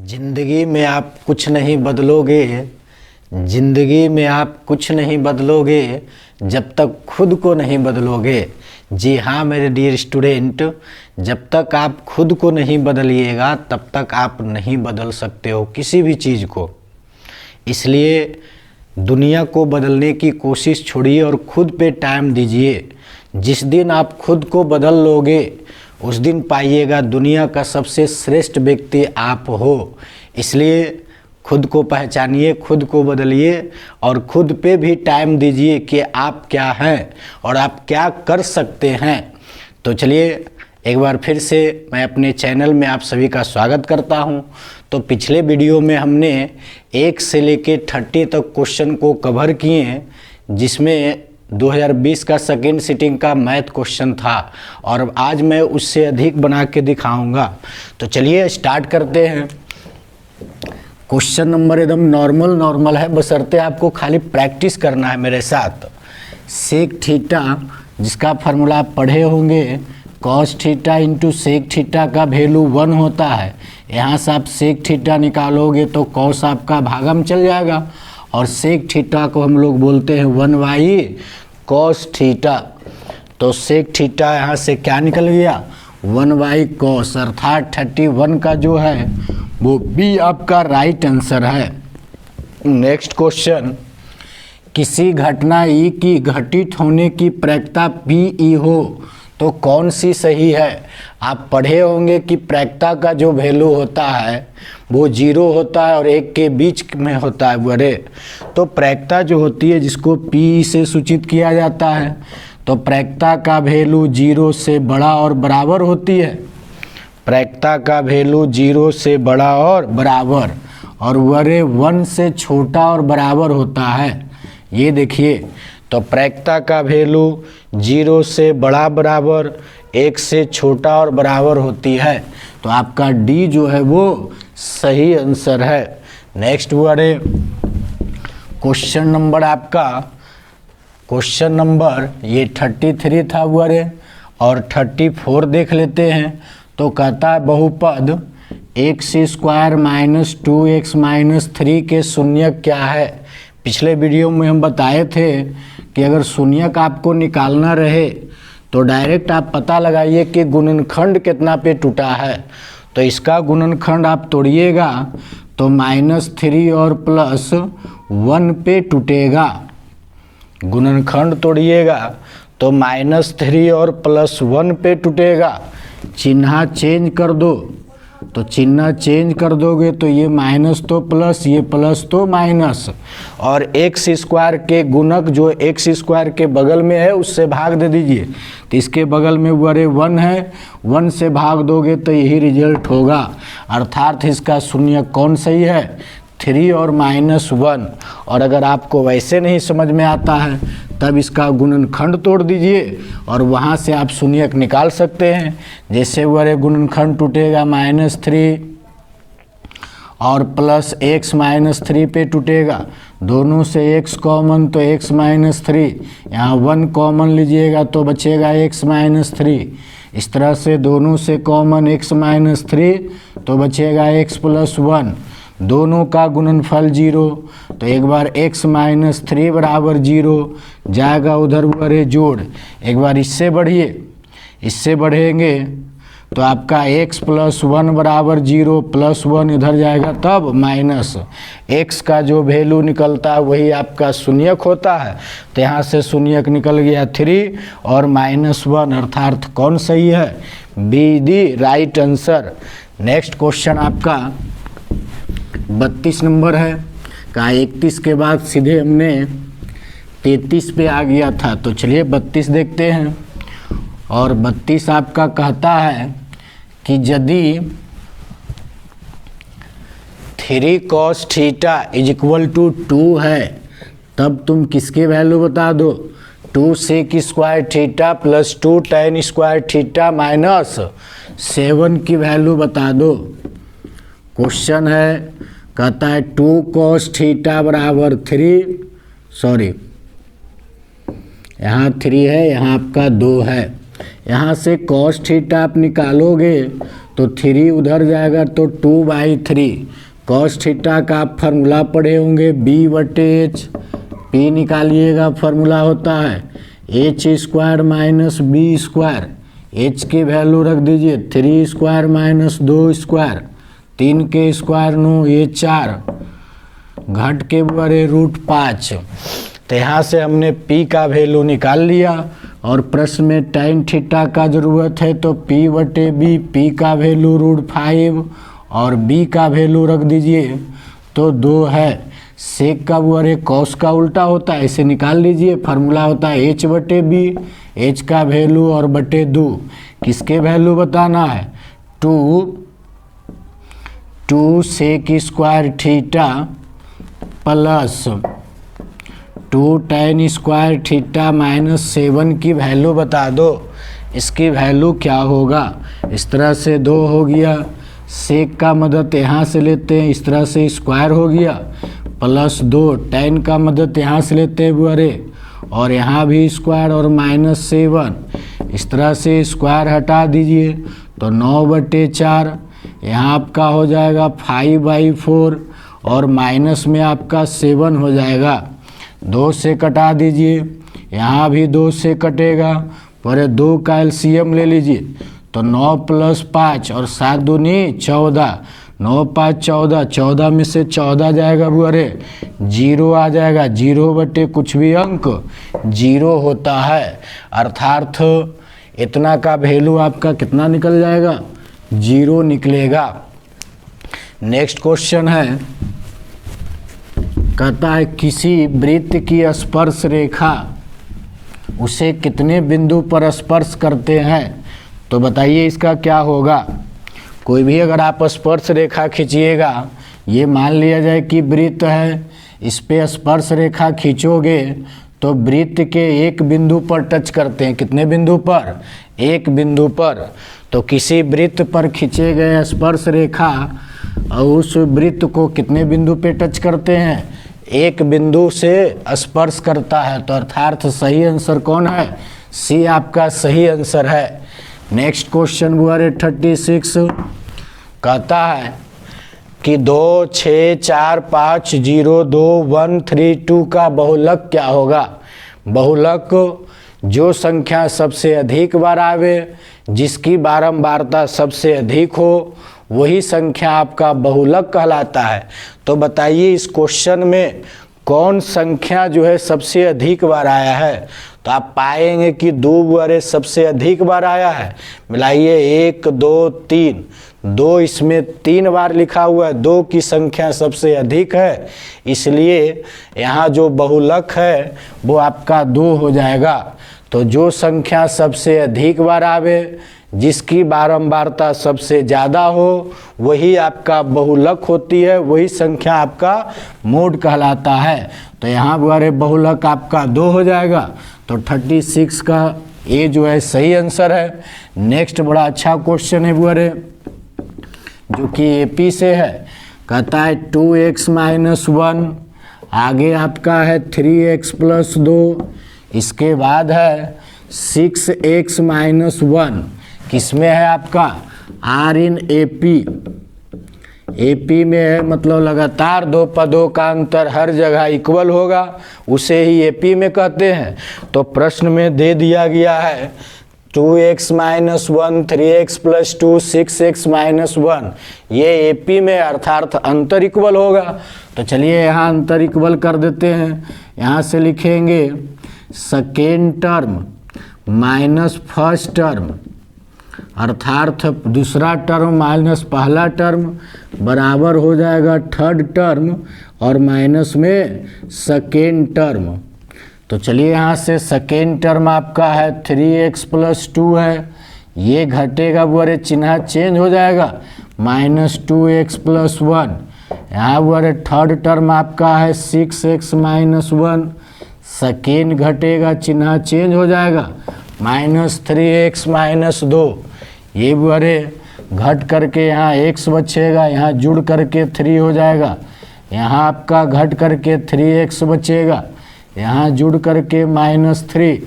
जिंदगी में आप कुछ नहीं बदलोगे, जिंदगी में आप कुछ नहीं बदलोगे जब तक खुद को नहीं बदलोगे। जी हाँ मेरे डियर स्टूडेंट, जब तक आप खुद को नहीं बदलिएगा तब तक आप नहीं बदल सकते हो किसी भी चीज़ को। इसलिए दुनिया को बदलने की कोशिश छोड़िए और खुद पे टाइम दीजिए। जिस दिन आप खुद को बदल लोगे उस दिन पाइएगा दुनिया का सबसे श्रेष्ठ व्यक्ति आप हो। इसलिए खुद को पहचानिए, खुद को बदलिए और खुद पे भी टाइम दीजिए कि आप क्या हैं और आप क्या कर सकते हैं। तो चलिए एक बार फिर से मैं अपने चैनल में आप सभी का स्वागत करता हूं। तो पिछले वीडियो में हमने 1 से लेके 30 तक क्वेश्चन को कवर किए, जिसमें 2020 का सेकेंड सिटिंग का मैथ क्वेश्चन था और आज मैं उससे अधिक बना के दिखाऊंगा। तो चलिए स्टार्ट करते हैं। क्वेश्चन नंबर एकदम नॉर्मल है, बशर्ते आपको खाली प्रैक्टिस करना है मेरे साथ। सेक थीटा, जिसका फार्मूला आप पढ़े होंगे, cos theta into sec theta का वैल्यू 1 होता है। यहाँ से आप सेक थीटा निकालोगे तो कॉस आपका भागा में चल जाएगा और सेक थीटा को हम लोग बोलते हैं 1/, कॉस थीटा। तो सेक थीटा यहाँ से क्या निकल गया 1/, कॉस, अर्थात 31 का जो है वो बी आपका राइट आंसर है। नेक्स्ट क्वेश्चन, किसी घटना ई की घटित होने की प्रायिकता पी ई हो तो कौन सी सही है। आप पढ़े होंगे कि प्रायिकता का जो वैल्यू होता है वो 0 होता है और 1 के बीच में होता है बड़े। तो प्रायिकता जो होती है जिसको पी से सूचित किया जाता है, तो प्रायिकता का वैल्यू 0 से बड़ा और बराबर होती है। प्रायिकता का वैल्यू 0 से बड़ा और बराबर और वरे 1 से छोटा और बराबर होता है। ये देखिए, तो प्रायिकता का वैल्यू 0 से बड़ा बराबर 1 से छोटा और बराबर होती है। तो आपका डी जो है वो सही आंसर है। नेक्स्ट वर्ड क्वेश्चन नंबर आपका, क्वेश्चन नंबर ये 33 था वर्ड और 34 देख लेते हैं। तो कहता है बहुपद x² - 2x - 3 के शून्यक क्या है। पिछले वीडियो में हम बताए थे कि अगर शून्यक आपको निकालना रहे तो डायरेक्ट आप पता लगाइए कि गुणनखंड कितना पे टूटा है। तो इसका गुणनखंड आप तोड़िएगा तो -3 और +1 पे टूटेगा। गुणनखंड तोड़िएगा तो -3 और +1 पे टूटेगा। चिन्ह चेंज कर दो, तो चिन्ह चेंज कर दोगे तो ये माइनस तो प्लस, ये प्लस तो माइनस, और x² के गुणक जो x² के बगल में है उससे भाग दे दीजिए। तो इसके बगल में बड़े 1 है, 1 से भाग दोगे तो यही रिजल्ट होगा। अर्थात इसका शून्य कौन सही है 3 और -1। और अगर आपको वैसे नहीं समझ में आता है तब इसका गुणनखंड तोड़ दीजिए और वहाँ से आप शून्यक निकाल सकते हैं। जैसे वह गुणनखंड टूटेगा -3 और +x - 3 पे टूटेगा, दोनों से x कॉमन तो x - 3, यहाँ 1 कॉमन लीजिएगा तो बचेगा x - 3। इस तरह से दोनों से कॉमन x - 3 तो बचेगा x + 1। दोनों का गुणनफल 0, तो एक बार x - 3 बराबर 0 जाएगा उधर बड़े जोड़। एक बार इससे बढ़िए, इससे बढ़ेंगे तो आपका x + 1 बराबर 0 + 1 इधर जाएगा तब माइनस x का जो वैल्यू निकलता है वही आपका शून्यक होता है। तो यहाँ से शून्यक निकल गया 3 और -1, अर्थात कौन सही है be the right answer. Next question आपका 32 नंबर है का 31 के बाद सीधे हमने 33 पे आ गया था। तो चलिए 32 देखते हैं। और 32 आपका कहता है कि यदि 3 cos थीटा = 2 है तब तुम किसके वैल्यू बता दो। 2 sec² थीटा + 2 tan² थीटा -7 की वैल्यू बता दो। क्वेश्चन है, कहता है 2 cos थीटा बराबर 3, सॉरी यहाँ 3 है, यहाँ आपका 2 है। यहाँ से कॉस थीटा आप निकालोगे तो 3 उधर जाएगा तो 2/3। कॉस थीटा का आप फार्मूला पढ़े होंगे B/H। P निकालिएगा, फार्मूला होता है H² - B²। H की वैल्यू रख दीजिए 3² - 2²। 3 के स्क्वायर 9, ये 4 घट के बड़े √5। तो यहाँ से हमने P का वैल्यू निकाल लिया और प्रश्न में tan थीटा का ज़रूरत है तो P/B। P का वैल्यू √5 और B का वैल्यू रख दीजिए तो 2 है। सेक का बड़े कॉस का उल्टा होता है, इसे निकाल लीजिए, फार्मूला होता है H/B। H का वैल्यू और बटे 2, किसके वैल्यू बताना है 2 sec² theta plus 2 tan² theta -7 की वैल्यू बता दो, इसकी वैल्यू क्या होगा। इस तरह से 2 हो गया, सेक का मदद यहाँ से लेते हैं, इस तरह से स्क्वायर हो गया, प्लस 2 tan का मदद यहाँ से लेते हैं बड़े, और यहाँ भी स्क्वायर और -7, इस तरह से स्क्वायर हटा दीजिए तो 9/4। यहाँ आपका हो जाएगा 5/4 और माइनस में आपका 7 हो जाएगा। 2 से कटा दीजिए, यहाँ भी 2 से कटेगा, पर 2 का एलसीएम ले लीजिए तो 9 + 5 और 7 दूनी 14, 9 × 5 14, 14 में से 14 जाएगा बुआरे 0 आ जाएगा। 0 कुछ भी अंक 0 होता है, अर्थात इतना का वैल्यू आपका कितना निकल जाएगा 0 निकलेगा। नेक्स्ट क्वेश्चन है, कहता है किसी वृत्त की स्पर्श रेखा उसे कितने बिंदु पर स्पर्श करते हैं, तो बताइए इसका क्या होगा। कोई भी अगर आप स्पर्श रेखा खींचिएगा, ये मान लिया जाए कि वृत्त है, इस पे स्पर्श रेखा खींचोगे तो वृत्त के एक बिंदु पर टच करते हैं। कितने बिंदु पर? एक बिंदु पर। तो किसी वृत्त पर खींचे गए स्पर्श रेखा और उस वृत्त को कितने बिंदु पे टच करते हैं? एक बिंदु से स्पर्श करता है, तो अर्थात सही आंसर कौन है? सी आपका सही आंसर है। नेक्स्ट क्वेश्चन बुआरे 36 कहता है कि 2 6 4 5 0 2 1 3 2 का बहुलक क्या होगा। बहुलक जो संख्या सबसे अधिक बार आवे, जिसकी बारंबारता सबसे अधिक हो, वही संख्या आपका बहुलक कहलाता है। तो बताइए इस क्वेश्चन में कौन संख्या जो है सबसे अधिक बार आया है। तो आप पाएंगे कि 2 बार सबसे अधिक बार आया है। मिलाइए 1 2 3, 2 इसमें 3 बार लिखा हुआ है, 2 की संख्या सबसे अधिक है, इसलिए यहाँ जो बहुलक है वो आपका 2 हो जाएगा। तो जो संख्या सबसे अधिक बार आवे, जिसकी बारंबारता सबसे ज़्यादा हो, वही आपका बहुलक होती है, वही संख्या आपका मोड कहलाता है। तो यहाँ बुआरे बहुलक आपका 2 हो जाएगा। तो 36 का ये जो है सही आंसर है। नेक्स्ट बड़ा अच्छा क्वेश्चन है बुआरे, जो कि एपी से है। कहता है 2x - 1, आगे आपका है 3x + 2, इसके बाद है 6x - 1, किसमें है आपका? Are in AP. एपी में है, मतलब लगातार 2 पदों का अंतर हर जगह इक्वल होगा, उसे ही एपी में कहते हैं। तो प्रश्न में दे दिया गया है 2x - 1 3x + 2 6x - 1, ये एपी में अर्थात अंतर इक्वल होगा। तो चलिए यहाँ अंतर इक्वल कर देते हैं। यहाँ से लिखेंगे second term minus first term, अर्थात दूसरा टर्म माइनस पहला टर्म बराबर हो जाएगा थर्ड टर्म और माइनस में सेकेंड टर्म। तो चलिए यहाँ से सेकेंड टर्म आपका है 3x + 2 है, ये घटेगा बुआरे चिन्ह चेंज हो जाएगा -2x + 1। यहाँ बुआरे थर्ड टर्म आपका है 6x - 1, सेकेंड घटेगा चिन्ह चेंज हो जाएगा -3x - 2। ये बुआरे घट करके यहाँ x बचेगा, यहाँ जुड़ करके 3 हो जाएगा, यहाँ आपका घट करके 3x बचेगा, यहाँ जुड़ करके -3,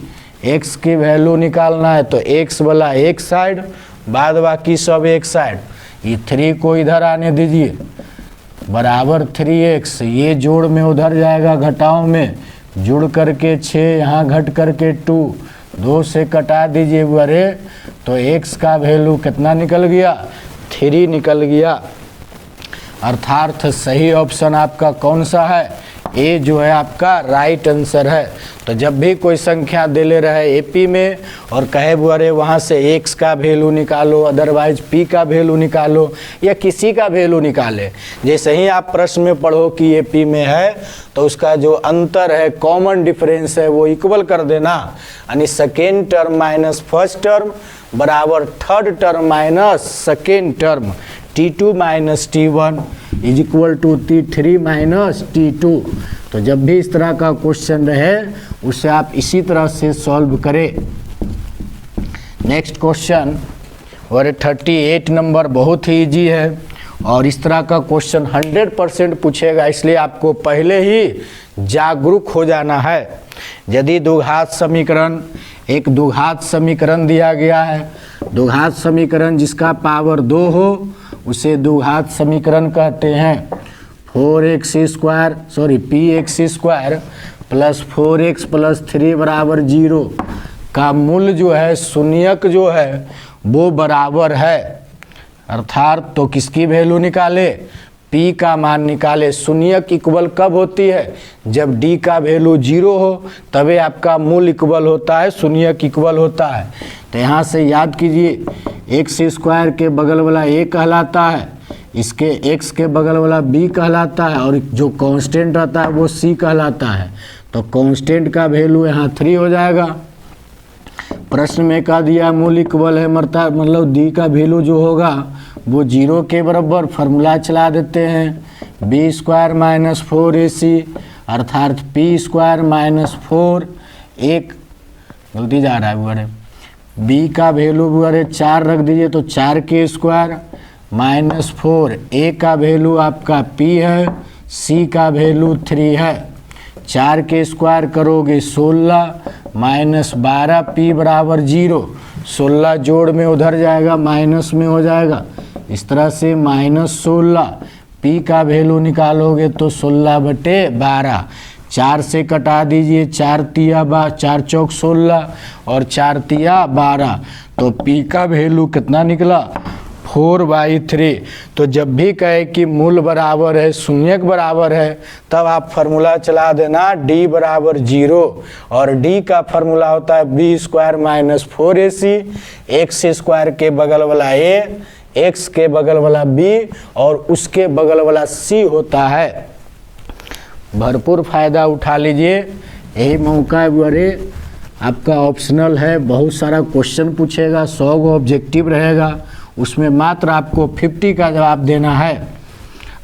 x की वैल्यू निकालना है तो x वाला एक साइड, बाद बाकी सब एक साइड। ये 3 को इधर आने दीजिए, बराबर 3x, ये जोड़ में उधर जाएगा घटाओ में, जुड़ करके 6, यहाँ घट करके 2, 2 से कटा दीजिए बरे, तो x का वैल्यू कितना निकल गया, 3 निकल गया। अर्थात सही ऑप्शन आपका कौन सा है, ए जो है आपका राइट आंसर है। तो जब भी कोई संख्या दे ले रहा है एपी में और कहे बुआरे वहाँ से x का वैल्यू निकालो, अदरवाइज p का वैल्यू निकालो या किसी का वैल्यू निकाले, जैसे ही आप प्रश्न में पढ़ो कि एपी में है तो उसका जो अंतर है, कॉमन डिफरेंस है, वो इक्वल कर देना, यानी second term minus first term बराबर third term minus second term, T2 minus T1 is equal to T3 minus T2। तो जब भी इस तरह का क्वेश्चन रहे उसे आप इसी तरह से सॉल्व करें। नेक्स्ट क्वेश्चन और 38 नंबर बहुत ही इजी है और इस तरह का क्वेश्चन 100% पूछेगा, इसलिए आपको पहले ही जागरूक हो जाना है। यदि द्विघात समीकरण, एक द्विघात समीकरण दिया गया है, द्विघात समीकरण जिसका पावर 2 हो उसे द्विघात समीकरण कहते हैं। 4x² प्लस 4x प्लस 3 बराबर 0 का मूल जो है, शून्यक जो है वो बराबर है, अर्थात तो किसकी वैल्यू निकाले, p का मान निकाले। शून्यक इक्वल कब होती है, जब d का वैल्यू 0 हो तभी आपका मूल इक्वल होता है, शून्यक इक्वल होता है। तो यहाँ से याद कीजिए, x² के बगल वाला a कहलाता है, इसके x के बगल वाला b कहलाता है और जो कांस्टेंट रहता है वो c कहलाता है। तो कांस्टेंट का वैल्यू यहाँ 3 हो जाएगा। प्रश्न में कह दिया मूल इक्वल है, मतलब d का वैल्यू जो होगा वो 0 के बराबर, फार्मूला चला देते हैं, b² माइनस 4ac अर्थात p² माइनस 4, एक गलती जा रहा है बुआरे, b का वैल्यू बुआरे 4 रख दीजिए तो 4k² माइनस 4, a का वैल्यू आपका p है, c का वैल्यू 3 है, 4k² करोगे 16 माइनस 12, p बराबर 0, 16 जोड़ में उधर जाएगा माइनस में हो जाएगा, इस तरह से माइनस 16, p का वैल्यू निकालोगे तो 16/12, 4 से कटा दीजिए, 4 चौक 16 और 4 तिया 12, तो p का वैल्यू कितना निकला, 4/3। तो जब भी कहे कि मूल बराबर है, शून्यक बराबर है, तब आप फार्मूला चला देना d बराबर 0 और d का फार्मूला होता है b² माइनस 4ac, x² के बगल वाला a, x के बगल वाला b और उसके बगल वाला c होता है। भरपूर फायदा उठा लीजिए, यही मौका है बुआरे, आपका ऑप्शनल है, बहुत सारा क्वेश्चन पूछेगा, 100 ऑब्जेक्टिव रहेगा, उसमें मात्र आपको 50 का जवाब देना है।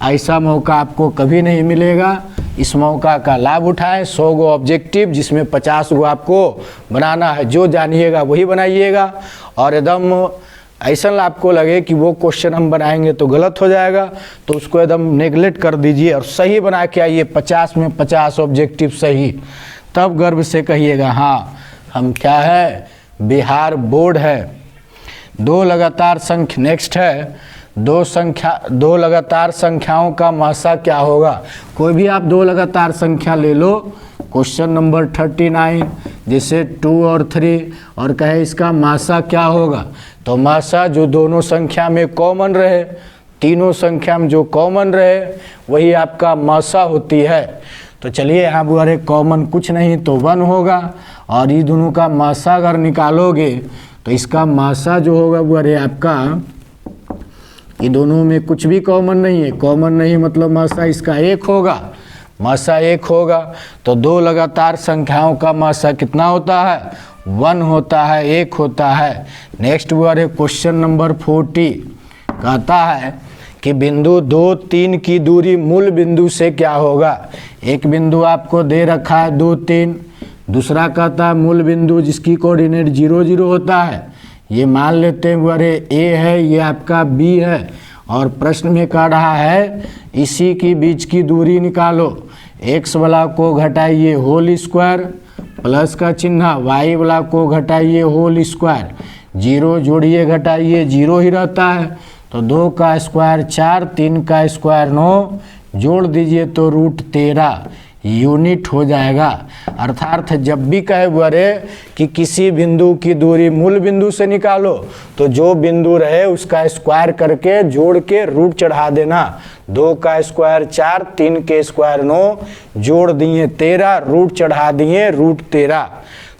ऐसा मौका आपको कभी नहीं मिलेगा, इस मौका का लाभ उठाएं। 100 ऑब्जेक्टिव जिसमें 50 आपको बनाना है, जो जानिएगा वही बनाइएगा और एकदम ऐसा आपको लगे कि वो क्वेश्चन हम बनाएंगे तो गलत हो जाएगा तो उसको एकदम नेगलेक्ट कर दीजिए और सही बना के आइए, 50 में 50 ऑब्जेक्टिव सही, तब गर्व से कहिएगा हाँ हम क्या है, बिहार बोर्ड है। दो लगातार संख्या, नेक्स्ट है दो लगातार संख्याओं का मासा क्या होगा। कोई भी आप दो लगातार संख्या ले लो, क्वेश्चन नंबर 39 जैसे 2 और 3 और कहे इसका मासा क्या होगा, तो मासा जो दोनों संख्या में कॉमन रहे, तीनों संख्या में जो कॉमन रहे वही आपका मासा होती है। तो चलिए यहाँ बुआरे कॉमन कुछ नहीं तो 1 होगा और ये दोनों का मासा अगर निकालोगे तो इसका मासा जो होगा बुआरे आपका, ये दोनों में कुछ भी कॉमन नहीं है, कॉमन नहीं मतलब मासा इसका 1 होगा, मासा 1 होगा। तो दो लगातार संख्याओं का मासा कितना होता है, 1 होता है, 1 होता है। नेक्स्ट बुआरे क्वेश्चन नंबर 40 कहता है कि बिंदु 2, 3 की दूरी मूल बिंदु से क्या होगा। एक बिंदु आपको दे रखा है 2, 3, दूसरा कहता है मूल बिंदु जिसकी कोऑर्डिनेट 0, 0 होता है। ये मान लेते हैं बुआरे ए है, ये आपका बी है और प्रश्न में कह रहा है इसी की बीच की दूरी निकालो। एक्स वाला को घटाइए होल स्क्वायर प्लस का चिन्ह, वाई वाला को घटाइए होल स्क्वायर, 0 जोड़िए घटाइए 0 ही रहता है, तो 2 का स्क्वायर 4, 3 का स्क्वायर 9, जोड़ दीजिए तो √13 यूनिट हो जाएगा। अर्थात जब भी कहे बोले कि किसी बिंदु की दूरी मूल बिंदु से निकालो, तो जो बिंदु रहे उसका स्क्वायर करके जोड़ के रूट चढ़ा देना। 2 का स्क्वायर 4, 3 के स्क्वायर 9, जोड़ दिए 13, रूट चढ़ा दिए √13।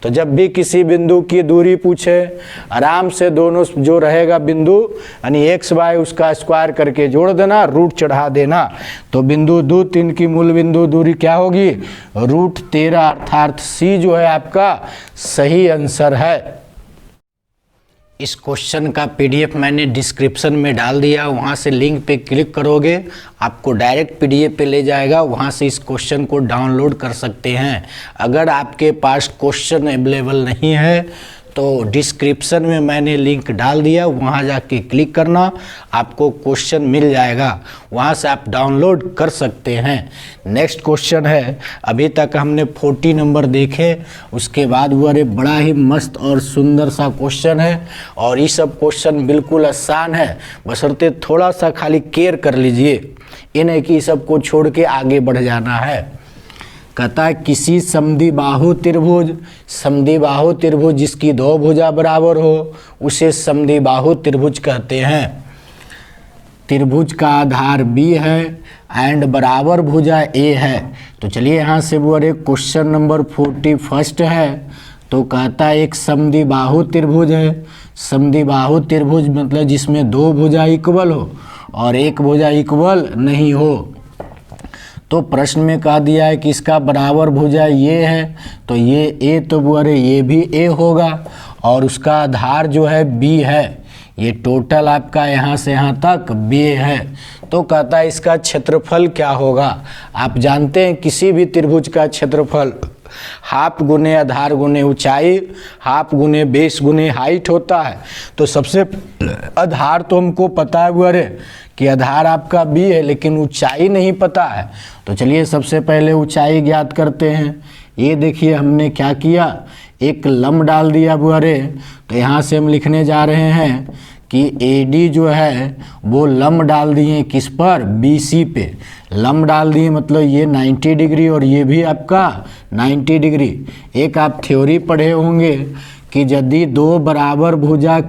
तो जब भी किसी बिंदु की दूरी पूछे, आराम से दोनों जो रहेगा बिंदु यानी x y उसका स्क्वायर करके जोड़ देना, रूट चढ़ा देना। तो बिंदु 2, 3 की मूल बिंदु दूरी क्या होगी? √13, अर्थात C जो है आपका सही आंसर है। इस क्वेश्चन का पीडीएफ मैंने डिस्क्रिप्शन में डाल दिया, वहाँ से लिंक पे क्लिक करोगे आपको डायरेक्ट पीडीएफ पे ले जाएगा, वहाँ से इस क्वेश्चन को डाउनलोड कर सकते हैं। अगर आपके पास क्वेश्चन अवेलेबल नहीं है तो डिस्क्रिप्शन में मैंने लिंक डाल दिया, वहाँ जाके क्लिक करना, आपको क्वेश्चन मिल जाएगा, वहाँ से आप डाउनलोड कर सकते हैं। नेक्स्ट क्वेश्चन है, अभी तक हमने 40 नंबर देखे, उसके बाद वो अरे बड़ा ही मस्त और सुंदर सा क्वेश्चन है, और ये सब क्वेश्चन बिल्कुल आसान है, बशर्ते थोड़ा सा खाली केयर कर लीजिए, ये नहीं कि सबको छोड़ के आगे बढ़ जाना है। कहता है किसी समद्विबाहु त्रिभुज जिसकी 2 भुजा बराबर हो उसे समद्विबाहु त्रिभुज कहते हैं। त्रिभुज का आधार B है एंड बराबर भुजा A है। तो चलिए यहाँ से वो अरे क्वेश्चन नंबर 41 है। तो कहता है एक समद्विबाहु त्रिभुज है। समद्विबाहु त्रिभुज मतलब जिसमें 2 भुजा इक्वल हो और एक भुजा इक्वल नहीं हो। तो प्रश्न में कहा दिया है कि इसका बराबर भुजा ये है, तो ये A, तो बोले ये भी A होगा, और उसका आधार जो है B है। ये टोटल आपका यहाँ से यहाँ तक B है। तो कहता है इसका क्षेत्रफल क्या होगा। आप जानते हैं किसी भी त्रिभुज का क्षेत्रफल हाफ गुने आधार गुने ऊंचाई, हाफ गुने बेस गुने हाइट होता है। तो सबसे आधार तो हमको पता है बोले कि आधार आपका B है, लेकिन ऊंचाई नहीं पता है। तो चलिए सबसे पहले ऊंचाई ज्ञात करते हैं। ये देखिए हमने क्या किया, एक लंब डाल दिया बुआरे। तो यहाँ से हम लिखने जा रहे हैं कि AD जो है वो लंब डाल दिए किस पर, BC पे लंब डाल दिए, मतलब ये 90 डिग्री और ये भी आपका 90 डिग्री। एक आप थ्योरी पढ़े होंगे कि यदि 2 बराबर भुजा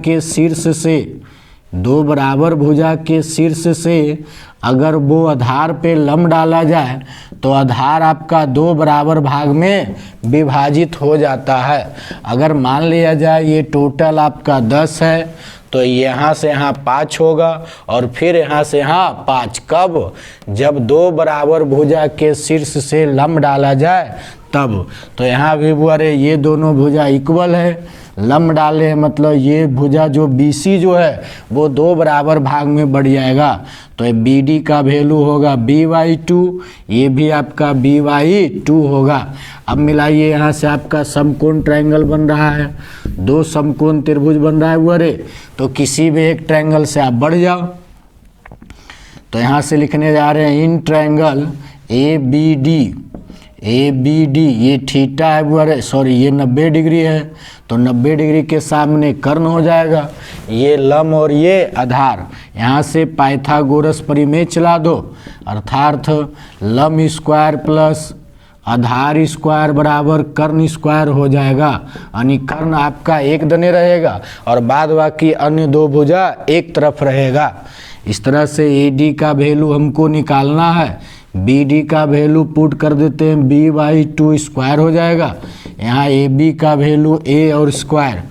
के शीर्ष से अगर वो आधार पे लंब डाला जाए तो आधार आपका 2 बराबर भाग में विभाजित हो जाता है। अगर मान लिया जाए ये टोटल आपका 10 है, तो यहाँ से यहाँ 5 होगा और फिर यहाँ से यहाँ 5। कब? जब 2 बराबर भुजा के शीर्ष से लंब डाला जाए तब। तो यहाँ भी बोले ये दोनों भुजा इक्वल है, लंब डाले हैं मतलब ये भुजा जो BC जो है वो 2 बराबर भाग में बढ़ जाएगा। तो ये BD का वैल्यू होगा B/2, ये भी आपका B/2 होगा। अब मिलाइए, यहाँ से आपका समकोण ट्रायंगल बन रहा है, 2 समकोण त्रिभुज बन रहा है बोले, तो किसी भी एक ट्रायंगल से आप बढ़ जाओ। तो यहाँ से लिखने जा रहे हैं इन ट्रायंगल ABD, ये थीटा है बोले, सॉरी ये 90 डिग्री है, तो 90 डिग्री के सामने कर्ण हो जाएगा, ये लंब और ये आधार। यहाँ से पाइथागोरस परिमेय चला दो, अर्थात लंब स्क्वायर प्लस आधार स्क्वायर बराबर कर्ण स्क्वायर हो जाएगा, यानी कर्ण आपका एक दने रहेगा और बाद बाकी अन्य 2 भुजा एक तरफ रहेगा। इस तरह से AD का वैल्यू हमको निकालना है, BD का वैल्यू पुट कर देते हैं, B/2 स्क्वायर हो जाएगा। यहाँ AB का वैल्यू A और स्क्वायर,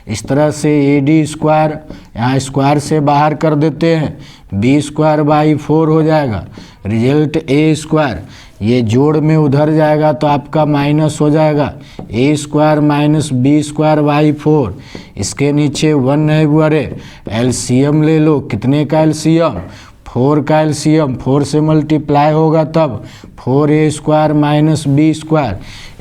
इस तरह से AD स्क्वायर यहाँ स्क्वायर से बाहर कर देते हैं, B²/4 हो जाएगा। रिजल्ट A स्क्वायर, ये जोड़ में उधर जाएगा तो आपका माइनस हो जाएगा, A² - B²/4। इसके नीचे 1 है बुआरे, LCM ले लो, कितने का LCM, 4 का LCM, 4 से मल्टीप्लाई होगा तब 4A² - B²,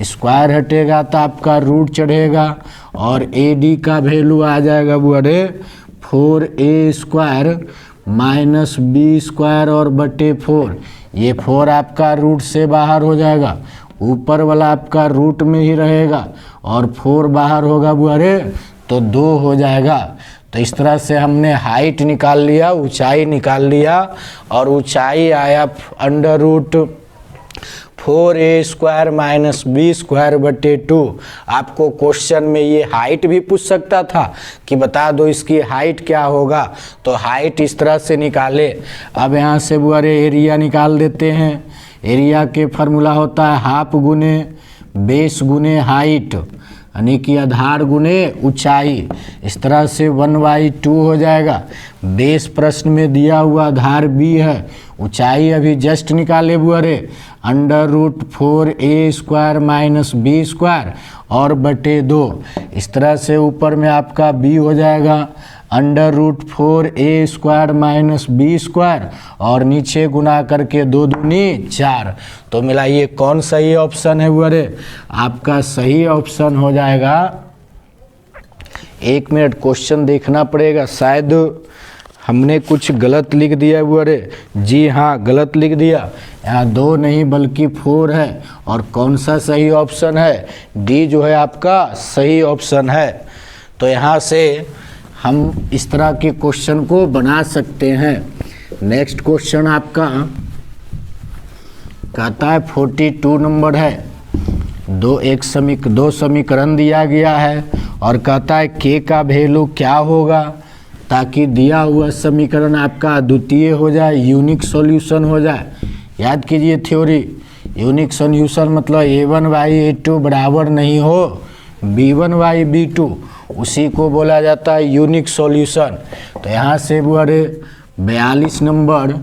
स्क्वायर हटेगा तो आपका रूट चढ़ेगा और AD का वैल्यू आ जाएगा बुआरे 4A² - B² और बटे 4। ये 4 आपका रूट से बाहर हो जाएगा, ऊपर वाला आपका रूट में ही रहेगा और 4 बाहर होगा बुआरे तो 2 हो जाएगा। तो इस तरह से हमने हाइट निकाल लिया, ऊंचाई निकाल लिया और ऊंचाई आया under root 4a² minus b² बटे 2। आपको क्वेश्चन में ये हाइट भी पूछ सकता था कि बता दो इसकी हाइट क्या होगा, तो हाइट इस तरह से निकाले। अब यहाँ से बुआरे एरिया निकाल देते हैं। एरिया के फार्मूला होता है हाफ गुने बेस गुने हाइट, यानी कि आधार गुने ऊंचाई। इस तरह से 1/2 हो जाएगा। बेस प्रश्न में दिया हुआ आधार b है, ऊंचाई अभी जस्ट निकाले बुआरे under root 4a² minus b² और बटे 2। इस तरह से ऊपर में आपका b हो जाएगा under root 4a² minus b² और नीचे गुना करके 2 दूनी 4। तो मिलाइए कौन सही ऑप्शन है बुआरे? आपका सही ऑप्शन हो जाएगा, 1 मिनट क्वेश्चन देखना पड़ेगा, शायद हमने कुछ गलत लिख दिया है बुआरे। जी हाँ, गलत लिख दिया, यहाँ 2 नहीं बल्कि 4 है। और कौन सा सही ऑप्शन है? डी जो है आपका सही ऑप्शन है। तो यहाँ से हम इस तरह के क्वेश्चन को बना सकते हैं। नेक्स्ट क्वेश्चन आपका कहता है 42 नंबर है, दो समीकरण दिया गया है और कहता है के का वैल्यू क्या होगा ताकि दिया हुआ समीकरण आपका अद्वितीय हो जाए, यूनिक सॉल्यूशन हो जाए। याद कीजिए थ्योरी, यूनिक सॉल्यूशन मतलब a1/a2 बराबर नहीं हो b1/b2, उसी को बोला जाता है यूनिक सॉल्यूशन। तो यहाँ से बुआरे 42 नंबर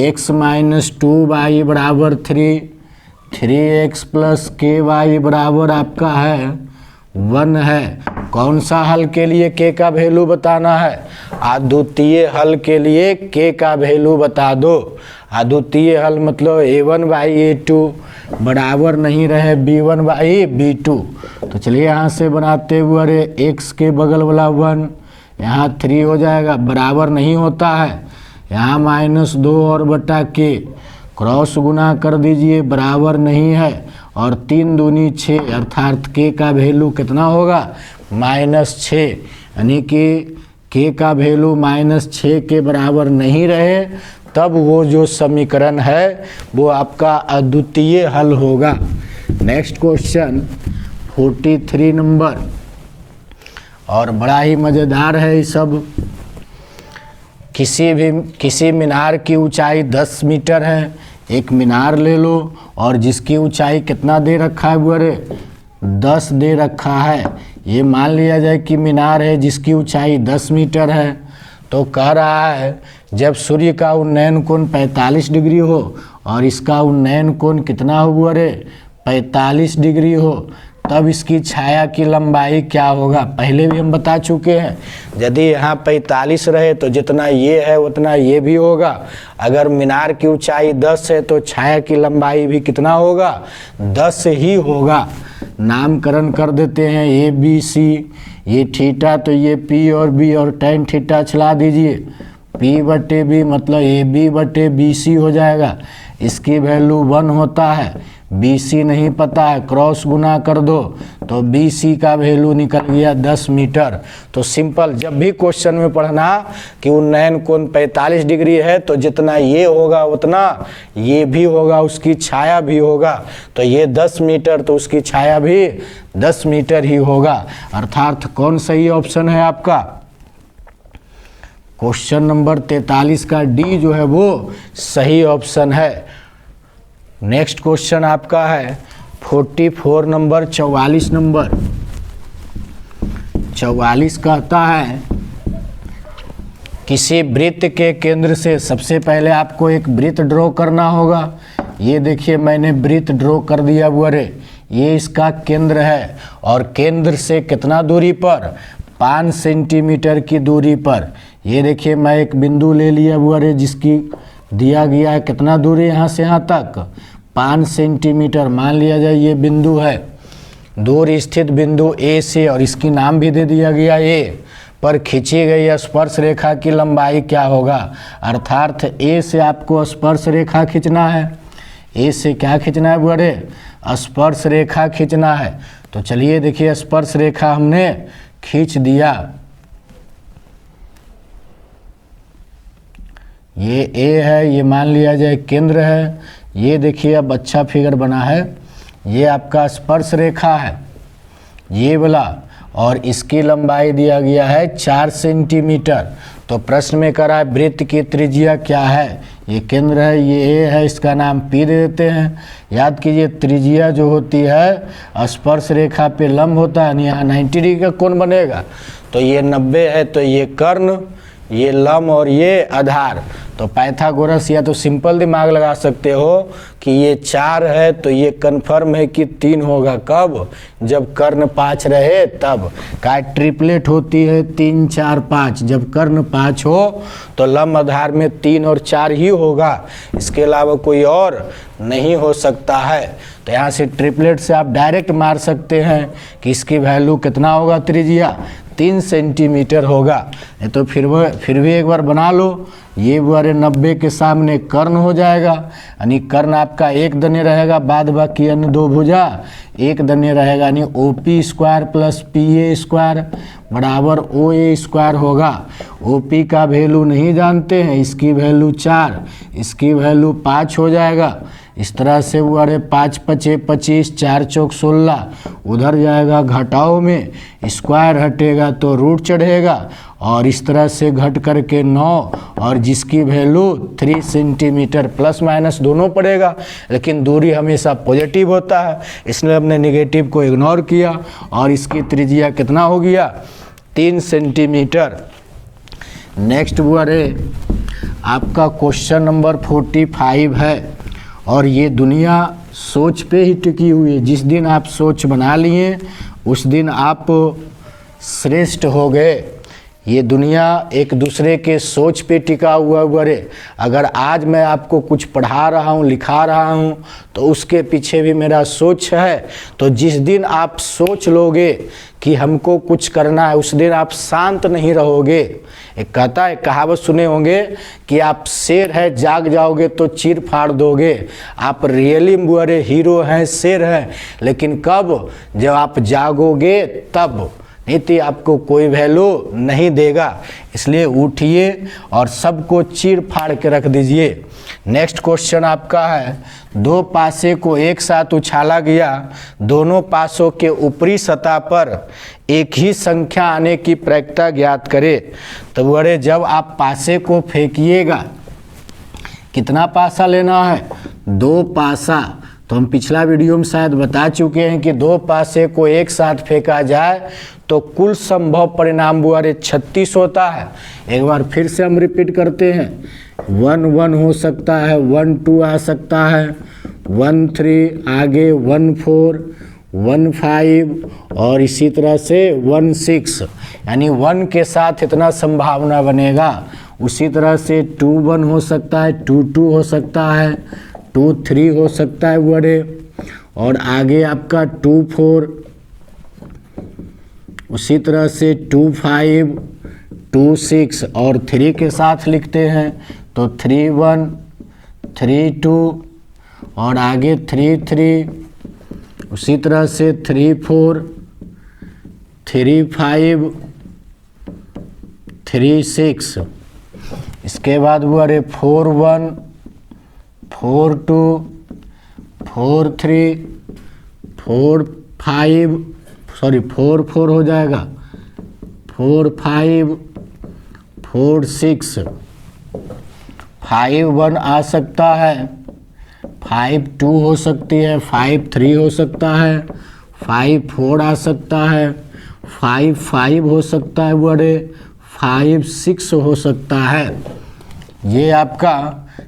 x माइनस 2y बराबर 3, 3x प्लस ky बराबर आपका है 1 है। कौन सा हल के लिए k का वैल्यू बताना है? अद्वितीय हल के लिए k का वैल्यू बता दो। अद्वितीय हल मतलब a1/a2 बराबर नहीं रहे b1/b2। तो चलिए यहाँ से बनाते हुए x के बगल वाला 1, यहाँ 3 हो जाएगा, बराबर नहीं होता है, यहाँ -2 और बटा k, क्रॉस गुना कर दीजिए, बराबर नहीं है, और 3 दूनी 6 अर्थात k का वैल्यू कितना होगा? -6, यानी कि k का वैल्यू -6 के बराबर नहीं रहे तब वो जो समीकरण है वो आपका अद्वितीय हल होगा। नेक्स्ट क्वेश्चन 43 नंबर, और बड़ा ही मज़ेदार है ये सब। किसी मीनार की ऊंचाई 10 मीटर है। एक मीनार ले लो और जिसकी ऊंचाई कितना दे रखा है बुआरे? 10 दे रखा है। ये मान लिया जाए कि मीनार है जिसकी ऊंचाई 10 मीटर है। तो कह रहा है जब सूर्य का उन्नयन कोण 45 डिग्री हो और इसका उन्नयन कोण कितना हो बुआरे? 45 डिग्री हो, तब इसकी छाया की लंबाई क्या होगा? पहले भी हम बता चुके हैं, यदि यहाँ 45 रहे तो जितना ये है उतना ये भी होगा। अगर मीनार की ऊंचाई 10 है तो छाया की लंबाई भी कितना होगा? 10 ही होगा। नामकरण कर देते हैं ए बी सी, ये थीटा तो ये पी और बी और tan थीटा चला दीजिए, p बटे बी मतलब ए बी बटे बी सी हो जाएगा। इसकी वैल्यू 1 होता है, बी सी नहीं पता है, क्रॉस गुना कर दो तो बी सी का वैल्यू निकल गया 10 मीटर। तो सिंपल, जब भी क्वेश्चन में पढ़ना कि उन्नयन कोण 45 डिग्री है तो जितना ये होगा उतना ये भी होगा, उसकी छाया भी होगा। तो ये 10 मीटर तो उसकी छाया भी 10 मीटर ही होगा। अर्थात कौन सही ऑप्शन है आपका? क्वेश्चन नंबर 43 का डी जो है वो सही ऑप्शन है। नेक्स्ट क्वेश्चन आपका है 44 नंबर, 44 नंबर। 44 कहता है किसी वृत्त के केंद्र से, सबसे पहले आपको एक वृत्त ड्रॉ करना होगा। ये देखिए मैंने वृत्त ड्रॉ कर दिया बुआरे, ये इसका केंद्र है और केंद्र से कितना दूरी पर? 5 सेंटीमीटर की दूरी पर। ये देखिए मैं एक बिंदु ले लिया बुआरे जिसकी दिया गया है कितना दूरी यहाँ से यहाँ तक? 5 सेंटीमीटर। मान लिया जाए ये बिंदु है, दूर स्थित बिंदु ए से, और इसकी नाम भी दे दिया गया ए पर खींची गई स्पर्श रेखा की लंबाई क्या होगा? अर्थात ए से आपको स्पर्श रेखा खींचना है। ए से क्या खींचना है बुआरे, स्पर्श रेखा खींचना है। तो चलिए देखिए स्पर्श रेखा हमने खींच दिया, ये ए है, ये मान लिया जाए केंद्र है। ये देखिए अब अच्छा फिगर बना है, ये आपका स्पर्श रेखा है ये वाला, और इसकी लंबाई दिया गया है 4 सेंटीमीटर। तो प्रश्न में करा है वृत्त की त्रिज्या क्या है, ये केंद्र है, ये ए है, इसका नाम पी दे देते हैं। याद कीजिए त्रिज्या जो होती है स्पर्श रेखा पे लंब होता है, यहाँ 90 डिग्री का कोण बनेगा। तो ये 90 है, तो ये कर्ण, ये लंब और ये आधार। तो पाइथागोरस या तो सिंपल दिमाग लगा सकते हो कि ये 4 है तो ये कन्फर्म है कि 3 होगा। कब, जब कर्ण 5 रहे तब। का ट्रिपलेट होती है 3 4 5, जब कर्ण 5 हो तो लंब आधार में 3 और 4 ही होगा, इसके अलावा कोई और नहीं हो सकता है। तो यहाँ से ट्रिपलेट से आप डायरेक्ट मार सकते हैं कि इसकी वैल्यू कितना होगा, त्रिज्या 3 सेंटीमीटर होगा। तो फिर भी एक बार बना लो, ये बारे 90 के सामने कर्ण हो जाएगा, यानी कर्ण आपका एक दने रहेगा, बाद बाकी अन्य 2 भुजा एक दने रहेगा, यानी OP square plus PA square बराबर OA स्क्वायर होगा। OP का वैल्यू नहीं जानते हैं, इसकी वैल्यू 4, इसकी वैल्यू 5 हो जाएगा। इस तरह से वो अरे 5 5 25, 4 चौक 16, उधर जाएगा घटाओ में, स्क्वायर हटेगा तो रूट चढ़ेगा, और इस तरह से घट करके 9, और जिसकी वैल्यू 3 सेंटीमीटर, प्लस माइनस दोनों पड़ेगा, लेकिन दूरी हमेशा पॉजिटिव होता है, इसलिए हमने निगेटिव को इग्नोर किया, और इसकी त्रिज्या कितना हो गया, 3 सेंटीमीटर। नेक्स्ट वो अरे आपका क्वेश्चन नंबर 45 है, और ये दुनिया सोच पे ही टिकी हुई है। जिस दिन आप सोच बना लिए उस दिन आप श्रेष्ठ हो गए। ये दुनिया एक दूसरे के सोच पे टिका हुआ है। अगर आज मैं आपको कुछ पढ़ा रहा हूँ, लिखा रहा हूँ, तो उसके पीछे भी मेरा सोच है। तो जिस दिन आप सोच लोगे कि हमको कुछ करना है, उस दिन आप शांत नहीं रहोगे। एक कहता है, कहावत सुने होंगे कि आप शेर है, जाग जाओगे तो चीर फाड़ दोगे। आप रियली बुरे हीरो हैं, शेर हैं, लेकिन कब, जब आप जागोगे तब, नहीं तो आपको कोई वैल्यू नहीं देगा। इसलिए उठिए और सबको चीर फाड़ के रख दीजिए। नेक्स्ट क्वेश्चन आपका है, 2 पासे को एक साथ उछाला गया, दोनों पासों के ऊपरी सतह पर एक ही संख्या आने की प्रक्रिया ज्ञात करें। तो बड़े जब आप पासे को फेंकिएगा, कितना पासा लेना है, 2 पासा। तो हम पिछला वीडियो में शायद बता चुके हैं कि 2 पासे को एक साथ फेंका जाए तो कुल संभव परिणाम बुआरे 36 होता है। एक बार फिर से हम रिपीट करते हैं, 1 1 हो सकता है, 1 2 आ सकता है, 1 3, आगे 1 4, 1 5, और इसी तरह से 1 6, यानी 1 के साथ इतना संभावना बनेगा। उसी तरह से 2 1 हो सकता है, 2 2 हो सकता है, 2 3 हो सकता है बड़े, और आगे आपका 2 4, उसी तरह से 2 5, 2 6, और 3 के साथ लिखते हैं तो 3 1, 3 2, और आगे 3 3, उसी तरह से 3 4, 3 5, 3 6। इसके बाद वो अरे 4 1, 4 2, 4 3, 4 5, सॉरी 4 4 हो जाएगा, 4 5, 4 6, 5 1 आ सकता है, 5 2 हो सकती है, 5 3 हो सकता है, 5 4 आ सकता है, 5 5 हो सकता है बड़े, 5 6 हो सकता है। ये आपका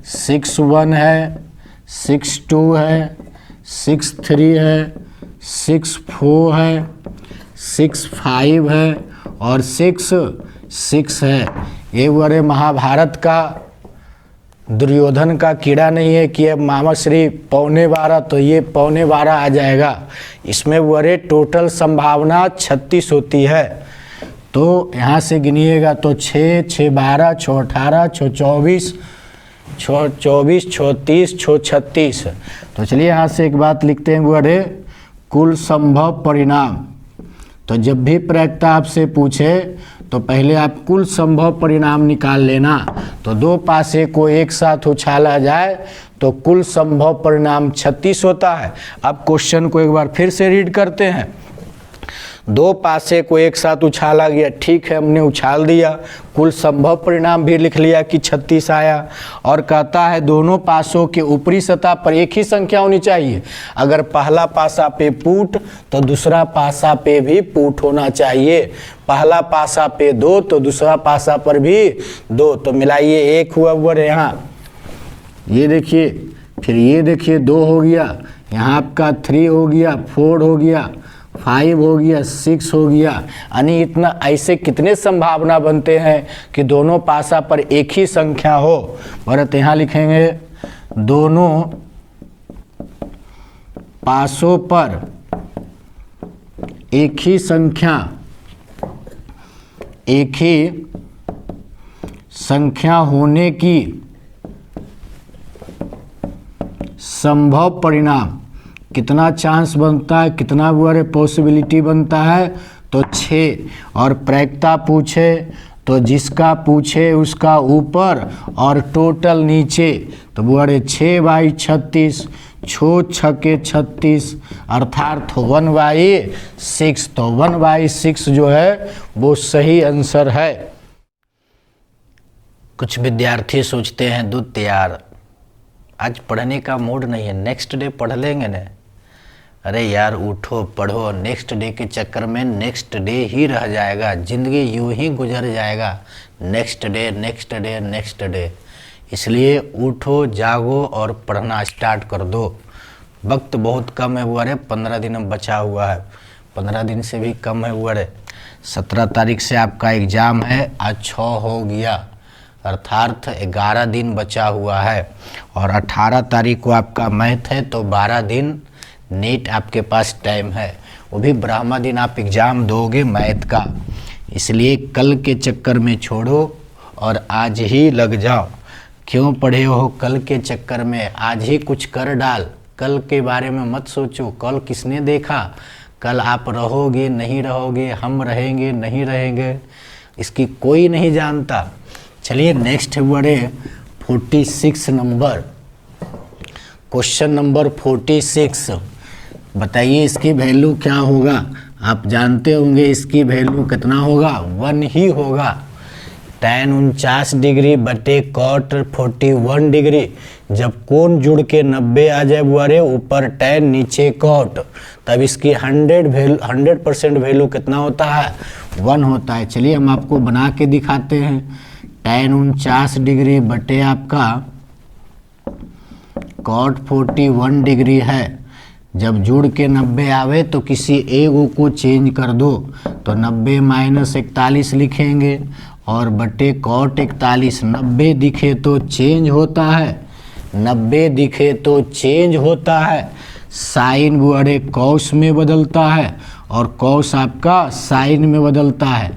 6 1 है, 6 2 है, 6 3 है, 6 4 है, 6 5 है, और 6 6 है। ये बड़े महाभारत का दुर्योधन का कीड़ा नहीं है कि अब मामा श्री 11:15 तो ये 11:15 आ जाएगा। इसमें बड़े टोटल संभावना 36 होती है। तो यहाँ से गिनिएगा तो 6 6 12, 6 18, 6 24, छो 24, छो 30, छो 36। तो चलिए यहाँ से एक बात लिखते हैं बुआरे, कुल संभव परिणाम। तो जब भी प्रायिकता आपसे पूछे तो पहले आप कुल संभव परिणाम निकाल लेना। तो दो पासे को एक साथ उछाला जाए तो कुल संभव परिणाम 36 होता है। अब क्वेश्चन को एक बार फिर से रीड करते हैं। दो पासे को एक साथ उछाला गया, ठीक है, हमने उछाल दिया, कुल संभव परिणाम भी लिख लिया कि 36 आया। और कहता है दोनों पासों के ऊपरी सतह पर एक ही संख्या होनी चाहिए। अगर पहला पासा पे पुट तो दूसरा पासा पे भी पुट होना चाहिए। पहला पासा पे 2 तो दूसरा पासा पर भी 2, तो मिलाइए 1 हुआ ऊपर यहाँ, ये देखिए, फिर ये देखिए 2 हो गया, यहाँ आपका 3 हो गया, 4 हो गया, 5 हो गया, 6 हो गया। यानी इतना ऐसे कितने संभावना बनते हैं कि दोनों पासा पर एक ही संख्या हो। भरत यहाँ लिखेंगे दोनों पासों पर एक ही संख्या होने की संभव परिणाम, कितना चांस बनता है, कितना बुआरे पॉसिबिलिटी बनता है, तो 6। और प्रायिकता पूछे तो जिसका पूछे उसका ऊपर और टोटल नीचे, तो बुआरे 6/36, छो 6 36, अर्थात 1/6। तो 1/6 जो है वो सही आंसर है। कुछ विद्यार्थी सोचते हैं दूत यार आज पढ़ने का मूड नहीं है, नेक्स्ट डे पढ़ लेंगे ना। अरे यार उठो पढ़ो, नेक्स्ट डे के चक्कर में नेक्स्ट डे ही रह जाएगा, ज़िंदगी यूं ही गुजर जाएगा, next day next day next day. इसलिए उठो जागो और पढ़ना स्टार्ट कर दो। वक्त बहुत कम है हुआ, 15 दिन अब बचा हुआ है, 15 दिन से भी कम है हुआ। 17 तारीख से आपका एग्ज़ाम है, आज 6 हो गया, अर्थात 11 दिन बचा हुआ है। और 18 तारीख को आपका मैथ है, तो 12 दिन नेट आपके पास टाइम है, वो भी ब्रह्मा दिन आप एग्ज़ाम दोगे मैथ का। इसलिए कल के चक्कर में छोड़ो और आज ही लग जाओ। क्यों पढ़े हो कल के चक्कर में, आज ही कुछ कर डाल। कल के बारे में मत सोचो, कल किसने देखा, कल आप रहोगे नहीं रहोगे, हम रहेंगे नहीं रहेंगे, इसकी कोई नहीं जानता। चलिए नेक्स्ट बड़े 46 नंबर, क्वेश्चन नंबर 46। बताइए इसकी वैल्यू क्या होगा। आप जानते होंगे इसकी वैल्यू कितना होगा, 1 ही होगा। tan 49 डिग्री बटे cot 41 डिग्री। जब कोण जुड़ के 90 आ जाए बुआरे, ऊपर tan नीचे cot, तब इसकी 100% वैल्यू कितना होता है, 1 होता है। चलिए हम आपको बना के दिखाते हैं। tan 49 डिग्री बटे आपका cot 41 डिग्री है। जब जुड़ के 90 आवे तो किसी एक को चेंज कर दो, तो 90 - 41 लिखेंगे और बटे cot 41। 90 दिखे तो चेंज होता है, 90 दिखे तो चेंज होता है। साइन बुआरे कॉस में बदलता है और कॉस आपका साइन में बदलता है।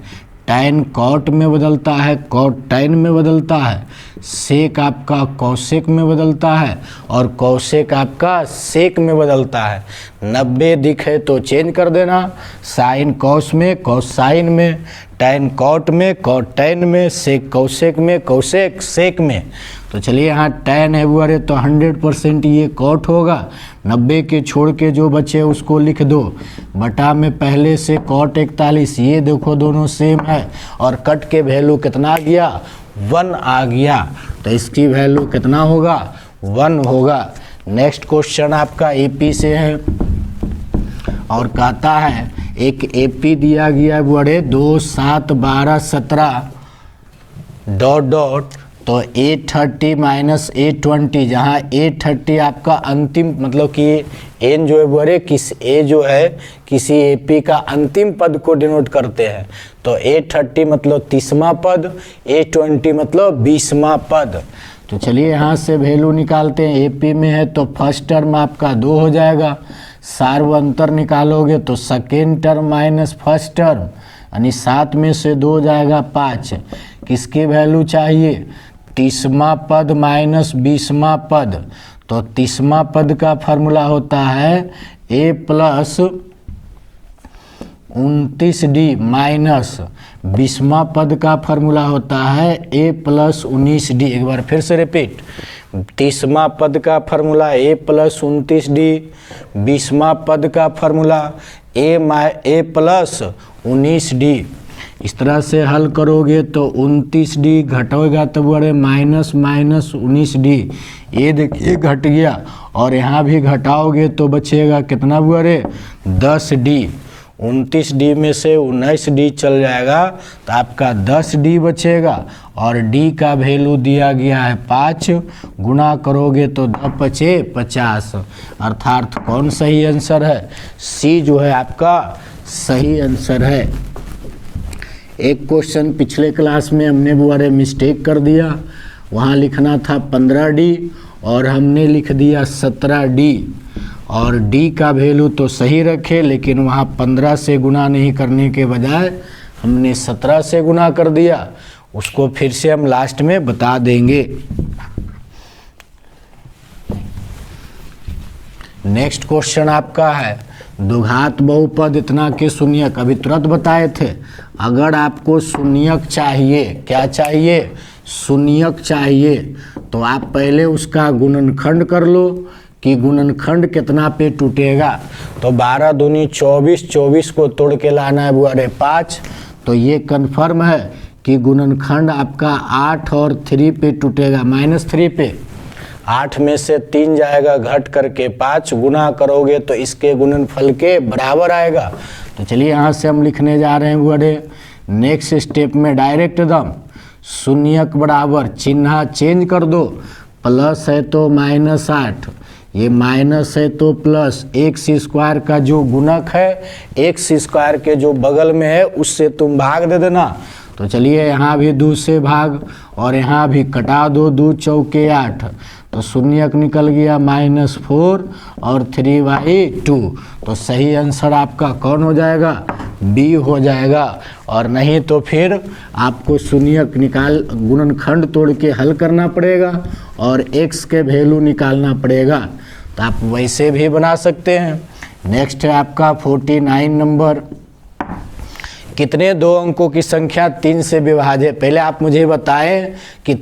tan cot में बदलता है, cot tan में बदलता है। सेक आपका कौसेक में बदलता है और कौसेक आपका सेक में बदलता है। 90 दिखे तो चेंज कर देना, साइन कॉस में, कॉस साइन में, tan cot में, cot tan में, सेक कौसेक में, कौसेक सेक में। तो चलिए यहाँ tan है बुआरे, तो 100% ये cot होगा। 90 के छोड़ के जो बचे उसको लिख दो, बटा में पहले से cot 41, ये देखो दोनों सेम है। और कट के वैल्यू कितना आ गया, 1 आ गया। तो इसकी वैल्यू कितना होगा, 1 होगा। नेक्स्ट क्वेश्चन आपका एपी से है और कहता है एक एपी दिया गया है बुआरे 2 7 12 17 ... तो 830 - 820, जहाँ 830 आपका अंतिम मतलब कि एन जो है बुआरे जो है किसी एपी का अंतिम पद को डिनोट करते हैं। तो 830 मतलब 30वां पद, 820 मतलब 20वां पद। तो चलिए यहाँ से वैल्यू निकालते हैं। एपी में है तो फर्स्ट टर्म आपका 2 हो जाएगा, सार्वंतर निकालोगे तो second term minus first term, यानी 7 में से 2 जाएगा 5। किसकी वैल्यू चाहिए, 30वां पद माइनस 20वां पद, तो 30वां पद का फॉर्मूला होता है a प्लस 29d माइनस 20वां पद का फॉर्मूला होता है a प्लस 19d। एक बार फिर से रिपीट, 30वां पद का फॉर्मूला a प्लस 29d, 20वां पद का फॉर्मूला a प्लस 19d। इस तरह से हल करोगे तो 29d घटेगा तो बड़े माइनस 19d, ये देखिए घट गया, और यहाँ भी घटाओगे तो बचेगा कितना बड़े 10d। 29d में से 19d चल जाएगा तो आपका 10d बचेगा, और d का वैल्यू दिया गया है 5, गुणा करोगे तो 10 पचे 50, अर्थात कौन सही आंसर है? सी जो है आपका सही आंसर है। एक क्वेश्चन पिछले क्लास में हमने बुआरे मिस्टेक कर दिया, वहाँ लिखना था 15d और हमने लिख दिया 17d, और d का वैल्यू तो सही रखे, लेकिन वहाँ 15 से गुना नहीं करने के बजाय हमने 17 से गुना कर दिया। उसको फिर से हम लास्ट में बता देंगे। नेक्स्ट क्वेश्चन आपका है द्विघात बहुपद इतना के शून्यक, अभी तुरंत बताए थे। अगर आपको शून्यक चाहिए, क्या चाहिए? शून्यक चाहिए, तो आप पहले उसका गुणनखंड कर लो कि गुणनखंड कितना पे टूटेगा। तो 12 दूनी 24, 24 को तोड़ के लाना है बुआरे 5, तो ये कन्फर्म है कि गुणनखंड आपका 8 और 3 पे टूटेगा, -3 पे। 8 में से 3 जाएगा घट करके 5, गुना करोगे तो इसके गुणनफल के बराबर आएगा। तो चलिए यहाँ से हम लिखने जा रहे हैं बड़े नेक्स्ट स्टेप में डायरेक्ट एकदम शून्यक बराबर चिन्ह चेंज कर दो, प्लस है तो -8, ये माइनस है तो प्लस, एक्स स्क्वायर का जो गुणक है एक्स स्क्वायर के जो बगल में है उससे तुम भाग दे देना। तो चलिए यहाँ भी 2 से भाग और यहाँ भी कटा दो, 2 चौके 8, तो शून्यक निकल गया -4 और 3/2। तो सही आंसर आपका कौन हो जाएगा? बी हो जाएगा। और नहीं तो फिर आपको शून्यक निकाल गुणनखंड तोड़ के हल करना पड़ेगा और x के वैल्यू निकालना पड़ेगा। तो आप वैसे भी बना सकते हैं। नेक्स्ट है आपका 49 नंबर। कितने 2 अंकों की संख्या 3 से विभाज्य? पहले आप मुझे बताएं कि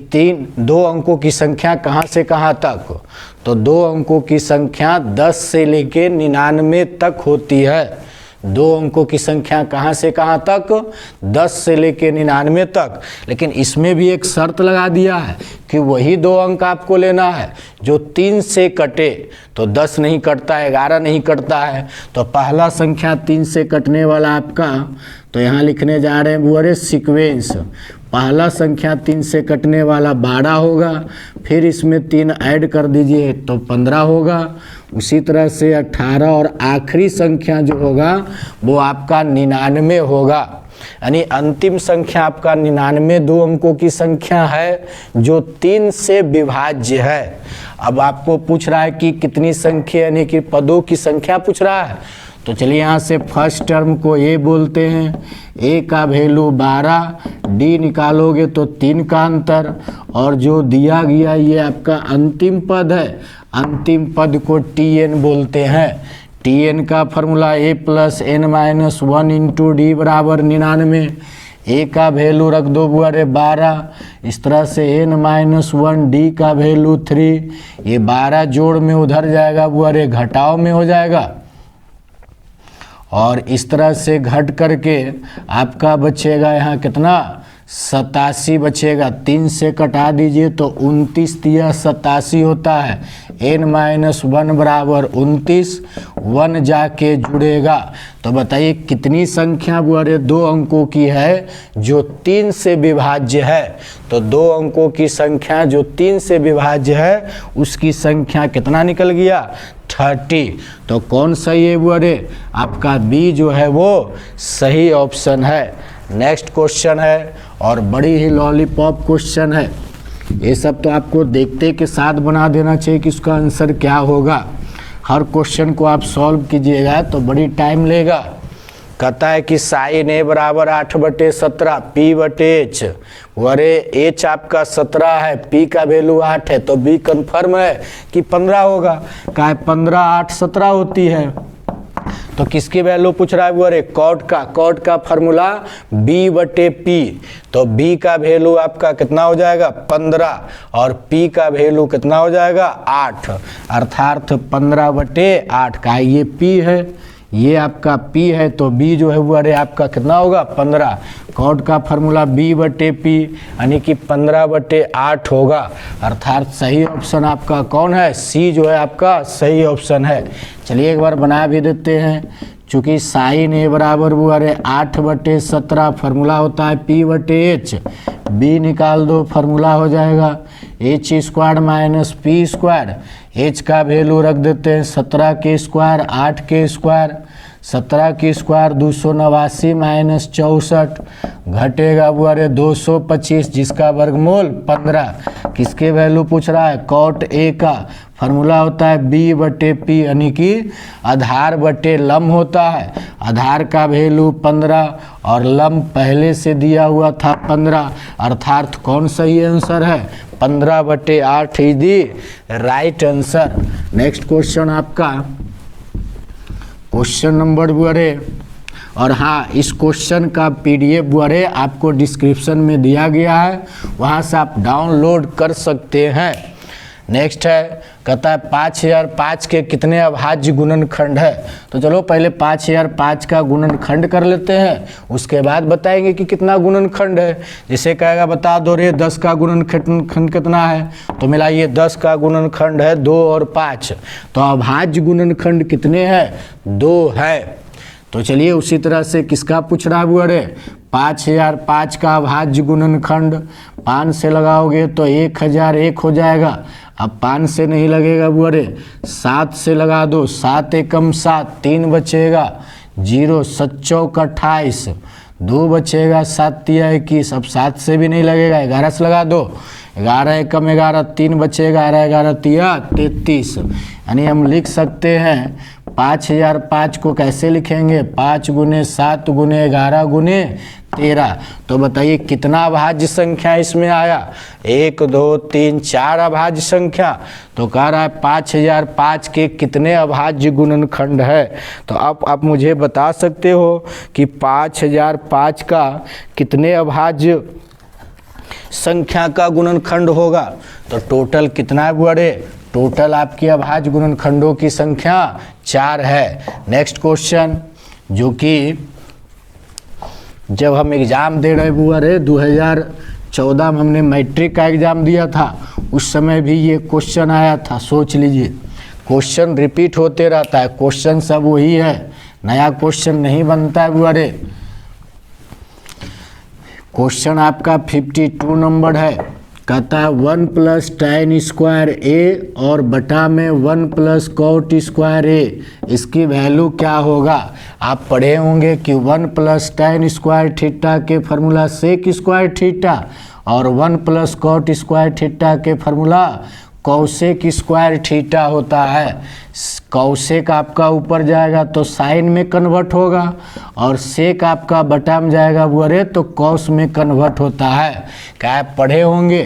2 अंकों की संख्या कहाँ से कहाँ तक? तो 2 अंकों की संख्या 10 से लेके 99 तक होती है। 2 अंकों की संख्या कहाँ से कहाँ तक? 10 से लेके 99 तक। लेकिन इसमें भी एक शर्त लगा दिया है कि वही 2 अंक आपको लेना है जो 3 से कटे। तो 10 नहीं कटता है, 11 नहीं कटता है, तो पहला संख्या 3 से कटने वाला आपका, तो यहाँ लिखने जा रहे हैं बुआरे सीक्वेंस। पहला संख्या 3 से कटने वाला 12 होगा, फिर इसमें 3 ऐड कर दीजिए तो 15 होगा। उसी तरह से 18 और आखिरी संख्या जो होगा वो आपका 99 होगा। यानी अंतिम संख्या आपका 99 2 अंकों की संख्या है जो 3 से विभाज्य है। अब आपको पूछ रहा है कि कितनी संख्या, यानी कि पदों की संख्या पूछ रहा है। तो चलिए यहाँ से फर्स्ट टर्म को ए बोलते हैं, ए का वैल्यू 12, डी निकालोगे तो 3 का अंतर, और जो दिया गया ये आपका अंतिम पद है, अंतिम पद को टी एन बोलते हैं। टी एन का फॉर्मूला a + n - 1 × d बराबर 99। ए का वैल्यू रख दो बुआरे 12, इस तरह से n - 1, डी का वैल्यू 3, ये 12 जोड़ में उधर जाएगा बुआरे घटाव में हो जाएगा, और इस तरह से घट करके आपका बचेगा यहाँ कितना 87 बचेगा। 3 से कटा दीजिए तो 29 दिया 87 होता है। n - 1 बराबर 29, 1 जाके जुड़ेगा। तो बताइए कितनी संख्या बुआरे 2 अंकों की है जो 3 से विभाज्य है? तो 2 अंकों की संख्या जो 3 से विभाज्य है उसकी संख्या कितना निकल गया? 30। तो कौन सही है बुआरे? आपका बी जो है वो सही ऑप्शन है। नेक्स्ट क्वेश्चन है और बड़ी ही लॉलीपॉप क्वेश्चन है। ये सब तो आपको देखते के साथ बना देना चाहिए कि इसका आंसर क्या होगा। हर क्वेश्चन को आप सॉल्व कीजिएगा तो बड़ी टाइम लेगा। कहता है कि साइन ए बराबर 8/17 P/H। अरे H आपका 17 है, P का वैल्यू 8 है, तो B कन्फर्म है कि 15 होगा। क्या है 15 8 17 होती है। तो किसकी वैल्यू पूछ रहा है वो? अरे कॉट का फार्मूला B/P। तो B का वैल्यू आपका कितना हो जाएगा 15 और P का वैल्यू कितना हो जाएगा 8, अर्थात 15/8 का ये P है, ये आपका P है, तो B जो है वो अरे आपका कितना होगा 15। कॉट का फार्मूला B/P यानी कि 15/8 होगा, अर्थात सही ऑप्शन आपका कौन है? C जो है आपका सही ऑप्शन है। चलिए एक बार बना भी देते हैं। चूँकि साइन ए बराबर वो अरे 8/17 फार्मूला होता है P/H। B निकाल दो, फार्मूला हो जाएगा H² - P²। H का वैल्यू रख देते हैं 17 के स्क्वायर 8 के स्क्वायर, 17 की स्क्वायर 289 - 64 घटेगा वो अरे 225, जिसका वर्गमूल 15। किसके वैल्यू पूछ रहा है? कॉट ए का फार्मूला होता है B/P यानी कि आधार बटे लंब होता है। आधार का वैल्यू 15 और लंब पहले से दिया हुआ था 15, अर्थात कौन सही आंसर है? 15/8 is the right answer. Next question आपका क्वेश्चन नंबर बुअरे, और हाँ इस क्वेश्चन का PDF बुअरे आपको डिस्क्रिप्शन में दिया गया है, वहाँ से आप डाउनलोड कर सकते हैं। नेक्स्ट है, कहता है 5005 के कितने अभाज्य गुणनखंड है? तो चलो पहले 5005 का गुणनखंड कर लेते हैं, उसके बाद बताएंगे कि कितना गुणनखंड है। जैसे कहेगा बता दो रे 10 का गुणनखंड कितना है, तो मिला ये 10 का गुणनखंड है 2 और 5, तो अभाज्य गुणनखंड कितने हैं? 2 है। तो चलिए उसी तरह से किसका पूछ रहा है वो? अरे 5005 का अभाज्य गुणनखंड 5 से लगाओगे तो 1001 हो जाएगा। अब 5 से नहीं लगेगा वो, अरे 7 से लगा दो, 7 एकम 7, 3 बचेगा 0, 7 चौक 28, 2 बचेगा 7 तिया 21। अब 7 से भी नहीं लगेगा, 11 से लगा दो, 11 एकम 11, 3 बचेगा 11 11 तिया 33। यानी हम लिख सकते हैं 5005 को कैसे लिखेंगे? 5 × 7 × 11 × 13। तो बताइए कितना अभाज्य संख्या इसमें आया? 1 2 3 4 अभाज्य संख्या। तो कह रहा है 5005 के कितने अभाज्य गुणनखंड है? तो अब आप मुझे बता सकते हो कि 5005 का कितने अभाज्य संख्या का गुणनखंड होगा? तो टोटल कितना है बुआरे? टोटल आपकी अभाज्य गुणनखंडों की संख्या 4 है। नेक्स्ट क्वेश्चन, जो कि जब हम एग्ज़ाम दे रहे बुआरे 2014 में हमने मैट्रिक का एग्ज़ाम दिया था, उस समय भी ये क्वेश्चन आया था। सोच लीजिए, क्वेश्चन रिपीट होते रहता है, क्वेश्चन सब वही है, नया क्वेश्चन नहीं बनता है बुआरे। क्वेश्चन आपका 52 नंबर है। कहता है 1 + tan² A और बटा में 1 + cot² A, इसकी वैल्यू क्या होगा? आप पढ़े होंगे कि 1 + tan² θ के फार्मूला sec² θ और 1 + cot² θ के फार्मूला cosec² θ होता है। कौसेक आपका ऊपर जाएगा तो साइन में कन्वर्ट होगा, और सेक आपका बटा में जाएगा बुअरे तो कॉस में कन्वर्ट होता है। क्या पढ़े होंगे?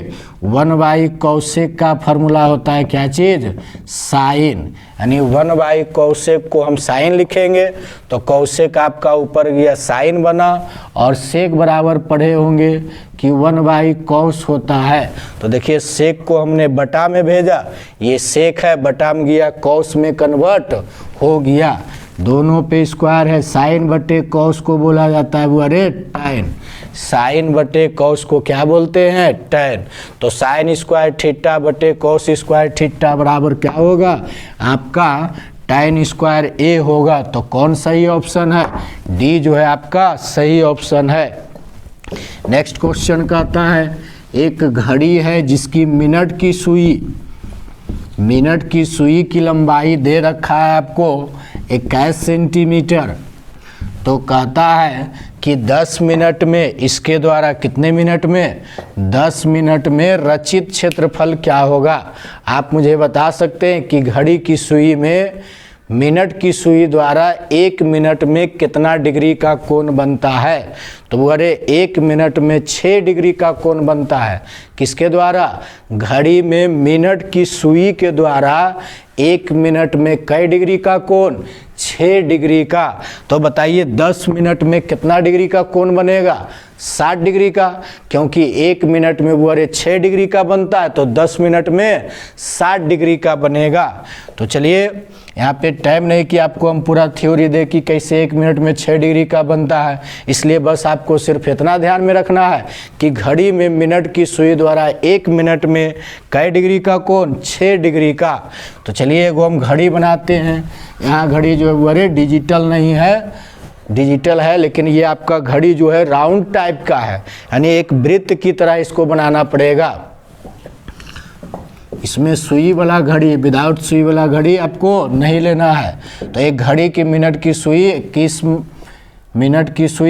1/cosec कौसेक का फार्मूला होता है क्या चीज़? साइन। यानी 1/cosec कौसेक को हम साइन लिखेंगे तो कौसेक आपका ऊपर गया साइन बना, और सेक बराबर पढ़े होंगे कि 1/cos कॉस होता है। तो देखिए सेक को हमने बटा में भेजा, ये सेक है, बटा में गया कॉस में कन्वर्ट हो गया। दोनों पे स्क्वायर है, साइन बटे कॉस को बोला जाता है वो अरे टैन। साइन बटे कॉस को क्या बोलते हैं? टैन। तो sin² θ बटे cos² θ बराबर क्या होगा? आपका tan² A होगा। तो कौन सही ऑप्शन है? डी जो है आपका सही ऑप्शन है। नेक्स्ट क्वेश्चन कहता है एक घड़ी है जिसकी मिनट की सुई की लंबाई दे रखा है आपको 21 सेंटीमीटर। तो कहता है कि 10 मिनट में इसके द्वारा कितने मिनट में? 10 मिनट में रचित क्षेत्रफल क्या होगा? आप मुझे बता सकते हैं कि घड़ी की सुई में मिनट की सुई द्वारा 1 मिनट में कितना डिग्री का कोण बनता है? तो बोले 1 मिनट में 6 डिग्री का कोण बनता है। किसके द्वारा? घड़ी में मिनट की सुई के द्वारा 1 मिनट में कई डिग्री का कोण? 6 डिग्री का। तो बताइए 10 मिनट में कितना डिग्री का कोण बनेगा? 60 डिग्री का, क्योंकि 1 मिनट में वो 6 डिग्री का बनता है, तो 10 मिनट में 60 डिग्री का बनेगा। तो चलिए यहाँ पे टाइम नहीं कि आपको हम पूरा थ्योरी दे कि कैसे 1 मिनट में 6 डिग्री का बनता है, इसलिए बस आपको सिर्फ इतना ध्यान में रखना है कि घड़ी में मिनट की सुई द्वारा 1 मिनट में कई डिग्री का कोण? 6 डिग्री का। तो चलिए एगो हम घड़ी बनाते हैं। यहाँ घड़ी जो है वो डिजिटल नहीं है, डिजिटल है, लेकिन ये आपका घड़ी जो है राउंड टाइप का है, यानी एक वृत्त की तरह इसको बनाना पड़ेगा। इसमें सुई वाला घड़ी, विदाउट सुई वाला घड़ी आपको नहीं लेना है। तो एक घड़ी की मिनट की सुई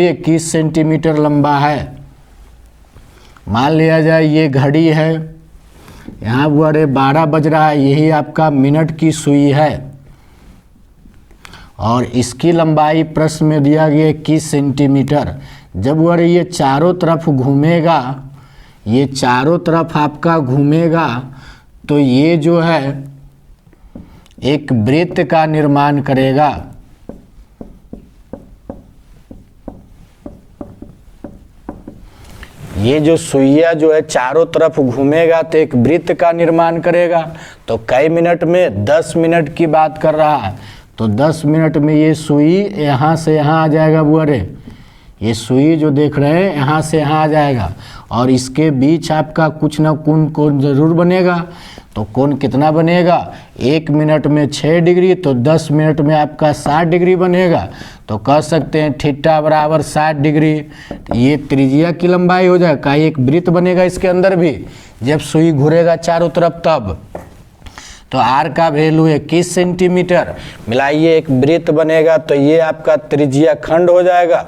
21 सेंटीमीटर लंबा है। मान लिया जाए ये घड़ी है, यहाँ वो 12 बज रहा है, यही आपका मिनट की सुई है और इसकी लंबाई प्रश्न में दिया गया 21 सेंटीमीटर। जब वो ये चारों तरफ घूमेगा, ये चारों तरफ आपका घूमेगा, तो ये जो है एक वृत्त का निर्माण करेगा। ये जो सुइया जो है चारों तरफ घूमेगा तो एक वृत्त का निर्माण करेगा। तो कई मिनट में? 10 मिनट की बात कर रहा है। तो 10 मिनट में ये सुई यहाँ से यहाँ आ जाएगा। वो ये सुई जो देख रहे हैं यहाँ से यहाँ आ जाएगा और इसके बीच आपका कुछ ना कोण ज़रूर बनेगा। तो कोण कितना बनेगा? 1 मिनट में 6 डिग्री, तो 10 मिनट में आपका 60 डिग्री बनेगा। तो कह सकते हैं थीटा बराबर 60 डिग्री। तो ये त्रिज्या की लंबाई हो जाएगा। एक वृत्त बनेगा इसके अंदर भी, जब सुई घूरेगा चारों तरफ तब। तो आर का वैल्यू 21 सेंटीमीटर, मिलाइए एक वृत्त बनेगा, तो ये आपका त्रिज्या खंड हो जाएगा।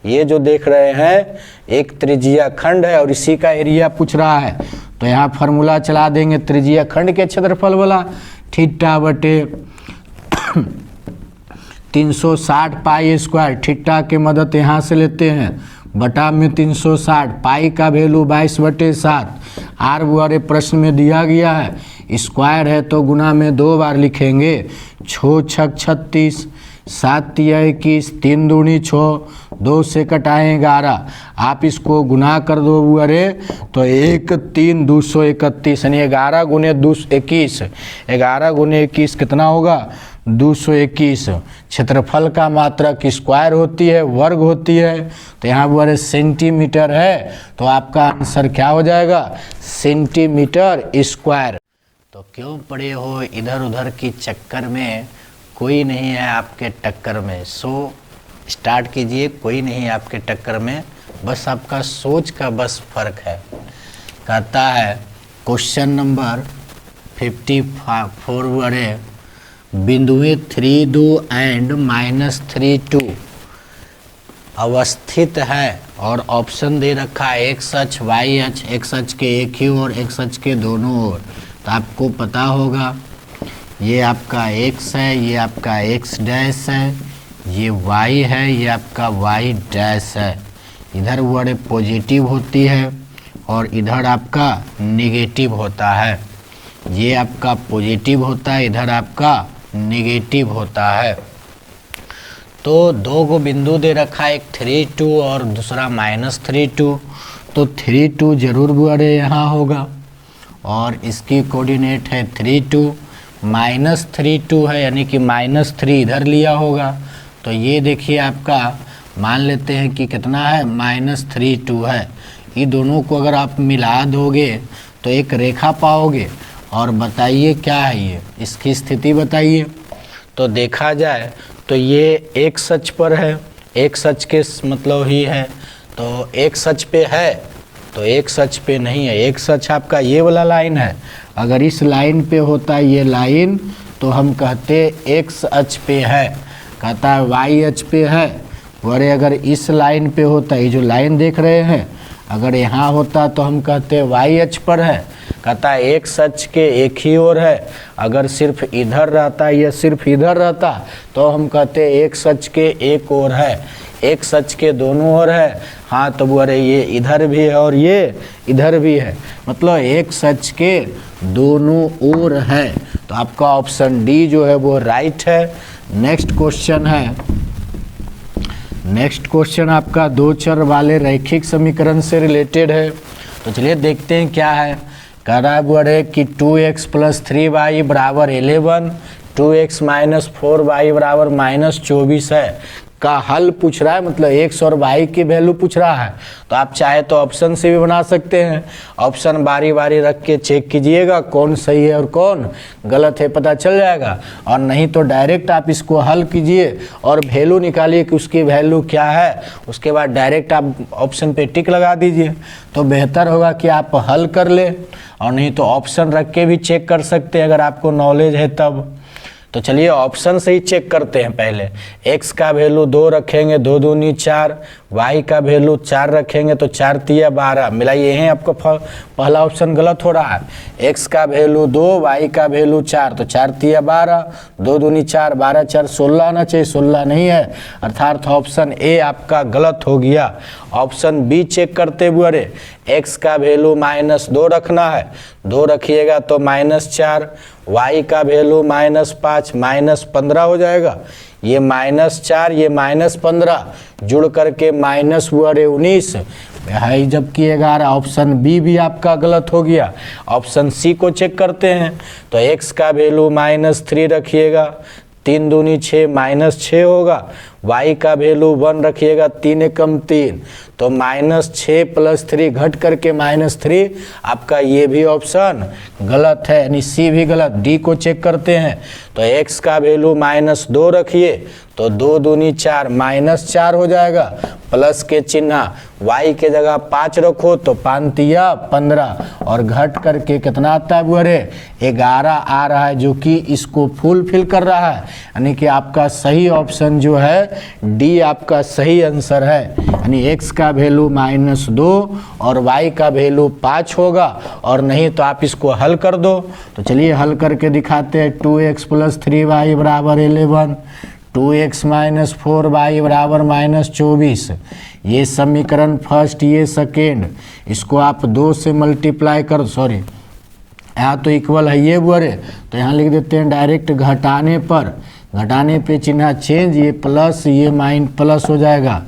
ये जो देख रहे हैं एक त्रिज्या खंड है और इसी का एरिया पूछ रहा है। तो यहाँ फार्मूला चला देंगे त्रिज्या खंड के क्षेत्रफल वाला, थीटा बटे 360 पाई स्क्वायर। थीटा के मदद यहाँ से लेते हैं, बटा में 360, पाई का वैल्यू 22/7। आर वाले प्रश्न में दिया गया है, स्क्वायर है तो गुना में 2 बार लिखेंगे। 6 छक 36, 7 तिया 21, 3 दूनी 6, 2 से कटाएँ 11। आप इसको गुना कर दो अरे तो 1 3 231, यानी 11 गुने 221, 11 गुने 21 कितना होगा? 221। क्षेत्रफल का मात्रक स्क्वायर होती है, वर्ग होती है, तो यहाँ पर सेंटीमीटर है, तो आपका आंसर क्या हो जाएगा? Centimetre square. तो क्यों पड़े हो इधर उधर की चक्कर में, कोई नहीं है आपके टक्कर में। सो स्टार्ट कीजिए, कोई नहीं है आपके टक्कर में, बस आपका सोच का बस फर्क है। कहता है क्वेश्चन नंबर 54 बड़े बिंदुएं 3 2 एंड -3 2 अवस्थित है और ऑप्शन दे रखा है एक्स अक्ष, वाई अक्ष, एक्स अक्ष के एक ही ओर, एक्स अक्ष के दोनों ओर। तो आपको पता होगा ये आपका x है, ये आपका x डैश है, ये y है, ये आपका y डैश है। इधर वर्ड पॉजिटिव होती है और इधर आपका नेगेटिव होता है। ये आपका पॉजिटिव होता है, इधर आपका नेगेटिव होता है। तो 2 को बिंदु दे रखा है, एक 3 2 और दूसरा -3 2। तो 3 2 जरूर बड़े यहाँ होगा और इसकी कोऑर्डिनेट है 3 2, -3 2 है, यानी कि -3 इधर लिया होगा। तो ये देखिए आपका मान लेते हैं कि कितना है? -3 2 है। ये दोनों को अगर आप मिला दोगे तो एक रेखा पाओगे। और बताइए क्या है ये, इसकी स्थिति बताइए। तो देखा जाए तो ये एक्स अक्ष पर है, एक्स अक्ष के मतलब ही है, तो एक्स अक्ष पे है, तो एक्स अक्ष पे नहीं है। एक्स अक्ष आपका ये वाला लाइन है, अगर इस लाइन पे होता ये लाइन तो हम कहते एक्स अक्ष पे है। कहता है वाई अक्ष पे है, और अगर इस लाइन पे होता, ये जो लाइन देख रहे हैं, अगर यहाँ होता तो हम कहते वाई अक्ष पर है। कहता है एक सच के एक ही ओर है, अगर सिर्फ इधर रहता या सिर्फ इधर रहता तो हम कहते एक सच के एक ओर है, एक सच के दोनों ओर है। हाँ तो बोले ये इधर भी है और ये इधर भी है, मतलब एक सच के दोनों ओर है। तो आपका ऑप्शन डी जो है वो राइट है। नेक्स्ट क्वेश्चन है, नेक्स्ट क्वेश्चन आपका दो चर वाले रैखिक समीकरण से रिलेटेड है। तो चलिए देखते हैं क्या है। कह रहा है बोले कि 2x + 3y = 11, 2x - 4y = -24 है का हल पूछ रहा है, मतलब x और y की वैल्यू पूछ रहा है। तो आप चाहे तो ऑप्शन से भी बना सकते हैं, ऑप्शन बारी बारी रख के चेक कीजिएगा कौन सही है और कौन गलत है, पता चल जाएगा। और नहीं तो डायरेक्ट आप इसको हल कीजिए और वैल्यू निकालिए कि उसकी वैल्यू क्या है, उसके बाद डायरेक्ट आप ऑप्शन पे टिक लगा दीजिए। तो बेहतर होगा कि आप हल कर ले, और नहीं तो ऑप्शन रख के भी चेक कर सकते हैं अगर आपको नॉलेज है तब। तो चलिए ऑप्शन से ही चेक करते हैं। पहले x का वैल्यू 2 रखेंगे, 2 दूनी 4, y का वैल्यू 4 रखेंगे तो 4 तिया 12। मिलाइए, यहीं आपको पहला ऑप्शन गलत हो रहा है। x का वैल्यू 2, y का वैल्यू 4, तो 4 तिया 12, 2 दूनी 4, 12 4 16 आना चाहिए, 16 नहीं है, अर्थात ऑप्शन ए आपका गलत हो गया। ऑप्शन बी चेक करते हुए x का वैल्यू -2 रखना है, 2 रखिएगा तो -4, y का वैल्यू -5, -15 हो जाएगा। ये -4 ये -15 जुड़ करके -19 है, जबकि 11। ऑप्शन बी भी आपका गलत हो गया। ऑप्शन सी को चेक करते हैं। तो x का वैल्यू -3 रखिएगा, 3 दूनी 6 -6 होगा। y का वैल्यू 1 रखिएगा, 3 एकम 3, तो -6 + 3 घट करके -3। आपका ये भी ऑप्शन गलत है, यानी सी भी गलत। डी को चेक करते हैं। तो x का वैल्यू -2 रखिए तो 2 दूनी 4 -4 हो जाएगा, प्लस के चिन्ह, y के जगह 5 रखो तो 5 तिया 15, और घट करके कितना आता है बुअरे 11 आ रहा है, जो कि इसको फुलफिल कर रहा है। यानी कि आपका सही ऑप्शन जो है डी आपका सही आंसर है। यानी x का वैल्यू -2 और y का वैल्यू 5 होगा, और नहीं तो आप इसको हल कर दो। तो चलिए हल करके दिखाते हैं। 2x + 3y = 11, 2x - 4y = -24। ये समीकरण फर्स्ट, ये सेकेंड, इसको आप 2 से मल्टीप्लाई कर, सॉरी यहाँ तो इक्वल है ये बुअरे, तो यहाँ लिख देते हैं डायरेक्ट घटाने पे चिन्ह चेंज, ये प्लस ये प्लस हो जाएगा,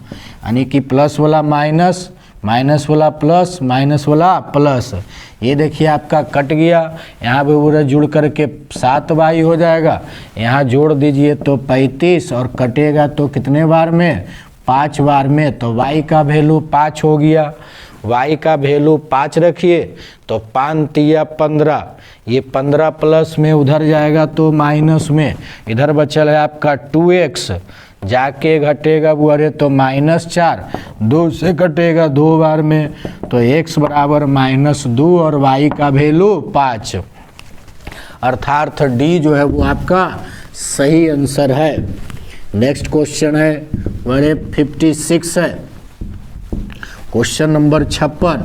यानी कि प्लस वाला माइनस, माइनस वाला प्लस, माइनस वाला प्लस। ये देखिए आपका कट गया, यहाँ पे पूरा जुड़ करके 7y हो जाएगा। यहाँ जोड़ दीजिए तो 35, और कटेगा तो कितने बार में 5 बार में। तो y का वैल्यू 5 हो गया, y का वैल्यू 5 रखिए तो 5 तिया 15, ये 15 प्लस में उधर जाएगा तो माइनस में, इधर बचल है आपका 2x, जाके घटेगा बुअरे तो -4, 2 से घटेगा 2 बार में, तो x बराबर -2 और y का वैल्यू 5, अर्थात डी जो है वो आपका सही आंसर है। नेक्स्ट क्वेश्चन है बड़े 56 है, क्वेश्चन नंबर 56,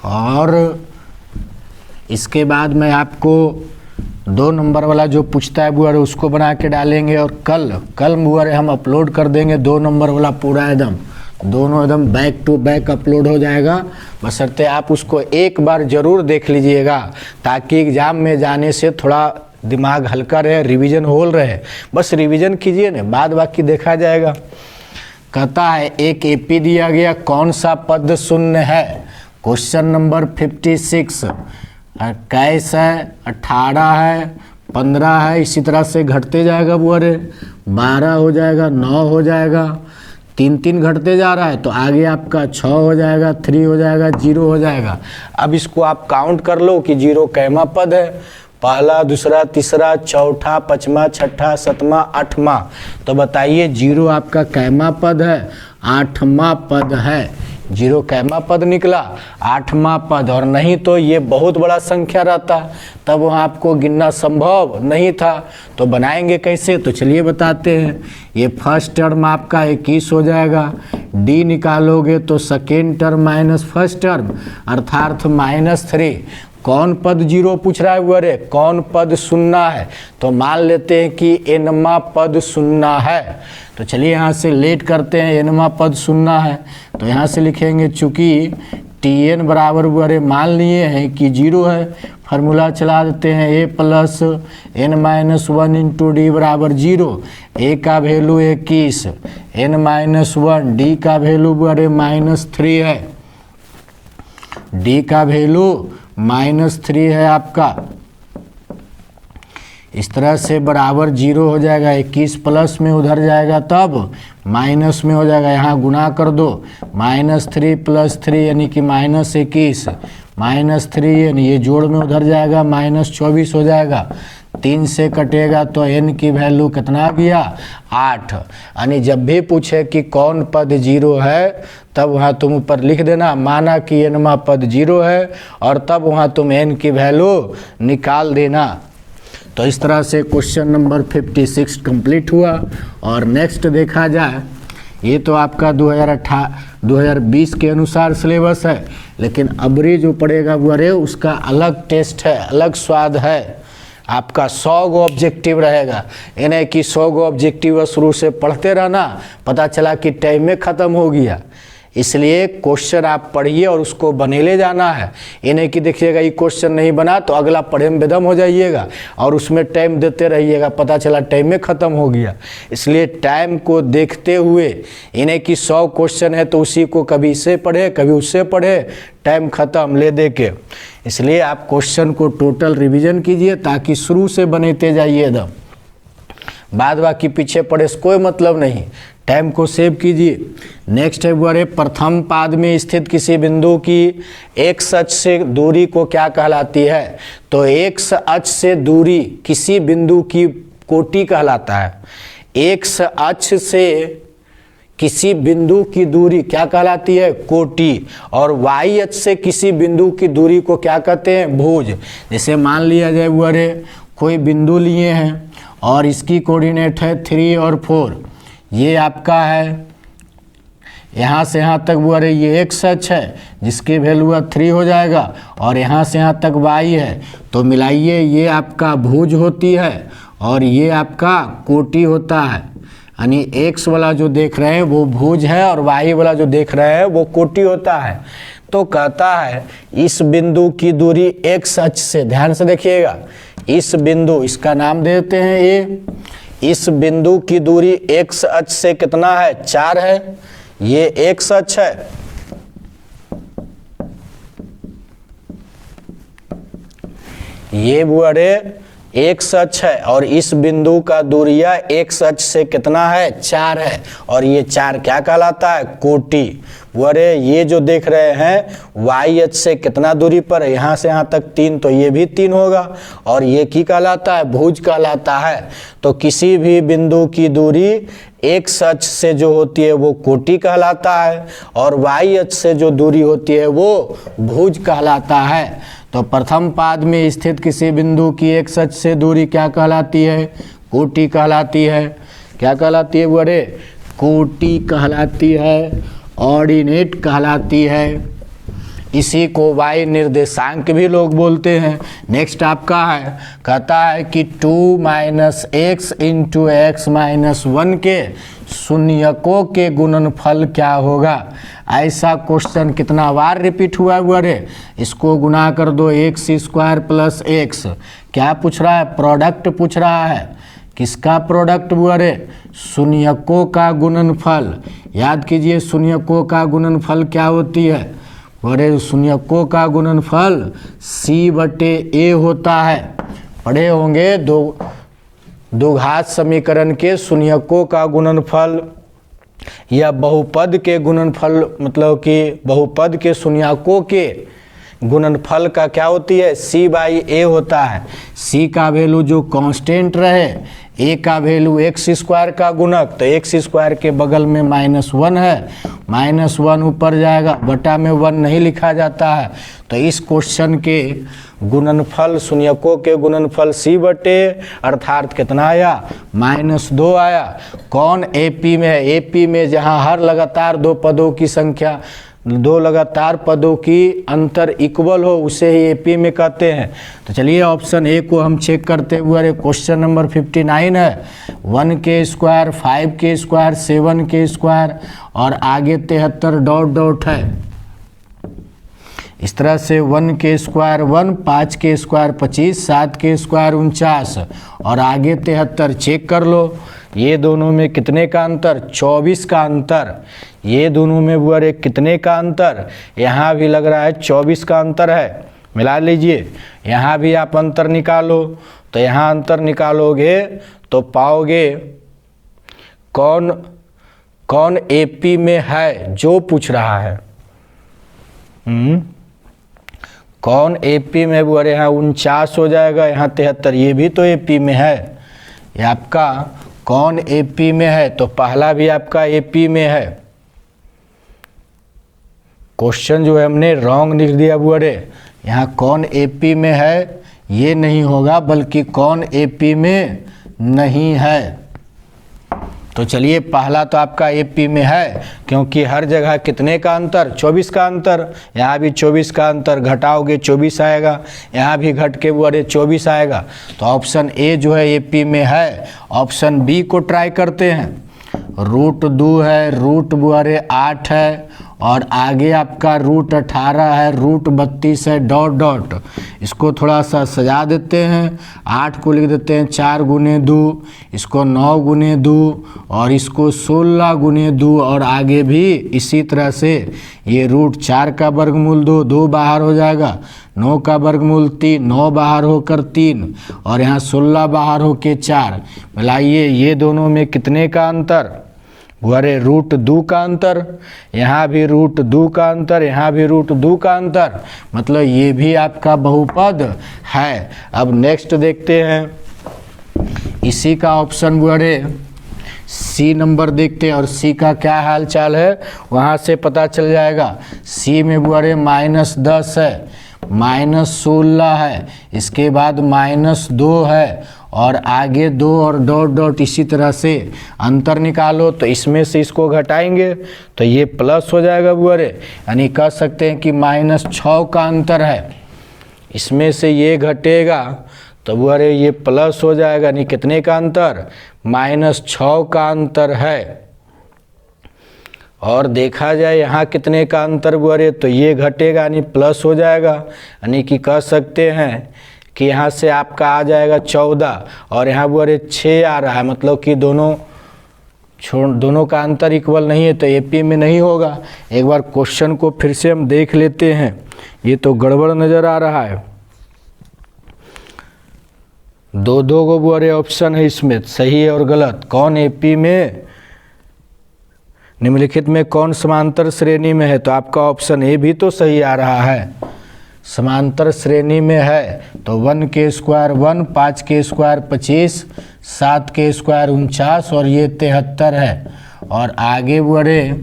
और इसके बाद मैं आपको 2 नंबर वाला जो पूछता है बुआरे उसको बना के डालेंगे, और कल बुआरे हम अपलोड कर देंगे 2 नंबर वाला पूरा एकदम, दोनों एकदम बैक टू बैक अपलोड हो जाएगा। बशर्ते आप उसको एक बार ज़रूर देख लीजिएगा, ताकि एग्ज़ाम में जाने से थोड़ा दिमाग हल्का रहे, रिवीजन होल रहे। बस रिवीजन कीजिए ना, बाद बाकी देखा जाएगा। कहता है एक एपी दिया गया, कौन सा पद शून्य है। क्वेश्चन नंबर 56, 21 है, 18 है, 15 है, इसी तरह से घटते जाएगा बुअरे, 12 हो जाएगा, 9 हो जाएगा, 3 घटते जा रहा है, तो आगे आपका 6 हो जाएगा, 3 हो जाएगा, 0 हो जाएगा। अब इसको आप काउंट कर लो कि 0 कैमा पद है, पहला, दूसरा, तीसरा, चौथा, पाँचवा, छठा, सातवां, आठवां। तो बताइए 0 आपका कैमा पद है, 8वां पद है। जीरो कैमा पद निकला, 8वां पद, और नहीं तो ये बहुत बड़ा संख्या रहता, तब वहाँ आपको गिनना संभव नहीं था। तो बनाएंगे कैसे, तो चलिए बताते हैं। ये फर्स्ट टर्म आपका 21 हो जाएगा, डी निकालोगे तो second term minus first term अर्थात -3। कौन पद जीरो पूछ रहा है वरे, कौन पद सुन्ना है, तो मान लेते हैं कि एनवा पद सुन्ना है। तो चलिए यहाँ से लेट करते हैं, एनवा पद सुन्ना है तो यहाँ से लिखेंगे चूँकि टी एन बराबर वरे मान लिए हैं कि जीरो है, फार्मूला चला देते हैं a plus n minus 1 into D बराबर जीरो। a का वैल्यू 21, n माइनस 1, डी का वैल्यू बड़े -3 है, डी का वैल्यू -3 है आपका। इस तरह से बराबर जीरो हो जाएगा, 21 प्लस में उधर जाएगा तब माइनस में हो जाएगा, यहाँ गुना कर दो, -3 + 3 यानी कि -21, -3 यानी ये जोड़ में उधर जाएगा -24 हो जाएगा, 3 से कटेगा तो n की वैल्यू कितना गया 8। यानी जब भी पूछे कि कौन पद जीरो है तब वहाँ तुम ऊपर लिख देना माना कि nवा पद जीरो है और तब वहाँ तुम n की वैल्यू निकाल देना। तो इस तरह से क्वेश्चन नंबर 56 कंप्लीट हुआ। और नेक्स्ट देखा जाए, ये तो आपका 2020 के अनुसार सिलेबस है, लेकिन अबरी जो पड़ेगा वो अरे उसका अलग टेस्ट है, अलग स्वाद है। आपका 100 गो ऑब्जेक्टिव रहेगा, यानी कि 100 गो ऑब्जेक्टिव शुरू से पढ़ते रहना, पता चला कि टाइम में ख़त्म हो गया। इसलिए क्वेश्चन आप पढ़िए और उसको बनेले जाना है। ये नहीं कि देखिएगा ये क्वेश्चन नहीं बना तो अगला पढ़े में बेदम हो जाइएगा और उसमें टाइम देते रहिएगा, पता चला टाइम में ख़त्म हो गया। इसलिए टाइम को देखते हुए, ये नहीं कि 100 क्वेश्चन है तो उसी को कभी इससे पढ़े कभी उससे पढ़े, टाइम ख़त्म ले दे के। इसलिए आप क्वेश्चन को टोटल रिविज़न कीजिए ताकि शुरू से बनेते जाइए एकदम, बाद बाकी पीछे पढ़े से कोई मतलब नहीं। टाइम को सेव कीजिए। नेक्स्ट है वो प्रथम पाद में स्थित किसी बिंदु की एक्स अक्ष से दूरी को क्या कहलाती है। तो एक्स अक्ष से दूरी किसी बिंदु की कोटि कहलाता है। एक्स अक्ष से किसी बिंदु की दूरी क्या कहलाती है, कोटि। और वाई अक्ष से किसी बिंदु की दूरी को क्या कहते हैं, भुज। जैसे मान लिया जाए वो कोई बिंदु लिए हैं और इसकी कोऑर्डिनेट है 3 और 4, ये आपका है यहाँ से यहाँ तक वो ये एक्स अक्ष है जिसकी वैल्यू 3 हो जाएगा और यहाँ से यहाँ तक वाई है, तो मिलाइए ये आपका भुज होती है और ये आपका कोटि होता है। यानी एक्स वाला जो देख रहे हैं वो भुज है और वाई वाला जो देख रहे हैं वो कोटि होता है। तो कहता है इस बिंदु की दूरी एक्स अक्ष से, ध्यान से देखिएगा, इस बिंदु, इसका नाम देते हैं ए, इस बिंदु की दूरी एक्स अक्ष से कितना है, 4 है। ये एक्स अक्ष है, ये बुआरे एक्स अक्ष है और इस बिंदु का दूरिया एक्स अक्ष से कितना है, 4 है। और ये 4 क्या कहलाता है, कोटि। वरे ये जो देख रहे हैं वाई अक्ष से कितना दूरी पर है, यहाँ से यहाँ तक 3, तो ये भी 3 होगा और ये की कहलाता है, भुज कहलाता है। तो किसी भी बिंदु की दूरी एक्स अक्ष से जो होती है वो कोटि कहलाता है और वाई अक्ष से जो दूरी होती है वो भुज कहलाता है। तो प्रथम पाद में स्थित किसी बिंदु की एक्स अक्ष से दूरी क्या कहलाती है, कोटि कहलाती है। क्या कहलाती है बड़े, कोटि कहलाती है, ऑर्डिनेट कहलाती है। इसी को वाई निर्देशांक भी लोग बोलते हैं। नेक्स्ट आपका है, कहता है कि 2 - x × x - 1 के शून्यकों के गुणनफल क्या होगा। ऐसा क्वेश्चन कितना बार रिपीट हुआ है, इसको गुना कर दो, x² + x। क्या पूछ रहा है, प्रोडक्ट पूछ रहा है। किसका प्रोडक्ट बुआरे, शून्यकों का गुणनफल। याद कीजिए शून्यकों का गुणनफल क्या होती है, बड़े शून्यकों का गुणनफल c/a होता है। पढ़े होंगे दो घात समीकरण के शून्यकों का गुणनफल या बहुपद के गुणनफल, मतलब कि बहुपद के शून्यकों के गुणनफल का क्या होती है, c/a होता है। c का वैल्यू जो कांस्टेंट रहे, ए का वैल्यू एक्स स्क्वायर का गुणक, तो एक्स स्क्वायर के बगल में -1 है, -1 ऊपर जाएगा, बटा में 1 नहीं लिखा जाता है। तो इस क्वेश्चन के गुणनफल, शून्यकों के गुणनफल c बटे अर्थात कितना आया, -2 आया। कौन एपी में है, एपी में जहाँ हर लगातार दो पदों की संख्या, दो लगातार पदों की अंतर इक्वल हो, उसे ही एपी में कहते हैं। तो चलिए ऑप्शन ए को हम चेक करते हुए, क्वेश्चन नंबर 59 है, 1 के स्क्वायर, 5 के स्क्वायर, 7 के स्क्वायर और आगे 73 डॉट डॉट है। इस तरह से 1 के स्क्वायर 1, 5 के स्क्वायर 25, 7 के स्क्वायर 49 और आगे 73 चेक कर लो। ये दोनों में कितने का अंतर, 24 का अंतर। ये दोनों में वो अरे कितने का अंतर, यहाँ भी लग रहा है 24 का अंतर है। मिला लीजिए, यहाँ भी आप अंतर निकालो, तो यहाँ अंतर निकालोगे तो पाओगे कौन कौन एपी में है, जो पूछ रहा है। कौन एपी में, वो अरे यहाँ 49 हो जाएगा, यहाँ 73, ये भी तो एपी में है। ये आपका कौन एपी में है, तो पहला भी आपका एपी में है। क्वेश्चन जो है हमने रॉन्ग लिख दिया, वो अरे यहाँ कौन एपी में है ये नहीं होगा, बल्कि कौन एपी में नहीं है। तो चलिए पहला तो आपका एपी में है, क्योंकि हर जगह कितने का अंतर, 24 का अंतर। यहाँ भी 24 का अंतर, घटाओगे 24 आएगा, यहाँ भी घट के वो अरे 24 आएगा। तो ऑप्शन ए जो है एपी में है। ऑप्शन बी को ट्राई करते हैं। √2 है, √8 है और आगे आपका √18 है, √32 है, डॉट डॉट। इसको थोड़ा सा सजा देते हैं, 8 को लिख देते हैं 4 गुने 2, इसको 9 गुने 2 और इसको 16 गुने 2 और आगे भी इसी तरह से। ये √4 का वर्गमूल 2, 2 बाहर हो जाएगा, 9 का वर्गमूल 3, 9 बाहर होकर 3 और यहाँ 16 बाहर होके 4। मिलाइए, ये दोनों में कितने का अंतर, अरे √2 का अंतर। यहाँ भी √2 का अंतर, यहाँ भी √2 का अंतर, मतलब ये भी आपका बहुपद है। अब नेक्स्ट देखते हैं इसी का ऑप्शन, अरे सी नंबर देखते हैं और सी का क्या हाल चाल है वहाँ से पता चल जाएगा। सी में अरे -10 है, -16 है, इसके बाद -2 है और आगे 2 और डॉट डॉट। इसी तरह से अंतर निकालो, तो इसमें से इसको घटाएंगे तो ये प्लस हो जाएगा बुआरे, यानी कह सकते हैं कि -6 का अंतर है। इसमें से ये घटेगा तो बुआरे ये प्लस हो जाएगा, यानी कितने का अंतर, -6 का अंतर है। और देखा जाए यहाँ कितने का अंतर बुआरे, तो ये घटेगा यानी प्लस हो जाएगा, यानी कि कह सकते हैं कि यहाँ से आपका आ जाएगा 14 और यहाँ बुआरे 6 आ रहा है, मतलब कि दोनों का अंतर इक्वल नहीं है, तो एपी में नहीं होगा। एक बार क्वेश्चन को फिर से हम देख लेते हैं, ये तो गड़बड़ नज़र आ रहा है। दो को बुआरे ऑप्शन है इसमें, सही है और गलत। कौन एपी में, निम्नलिखित में कौन समांतर श्रेणी में है, तो आपका ऑप्शन ए भी तो सही आ रहा है, समांतर श्रेणी में है। तो 1 के स्क्वायर 1, 5 के स्क्वायर 25, 7 के स्क्वायर 49 और ये 73 है। और आगे बढ़े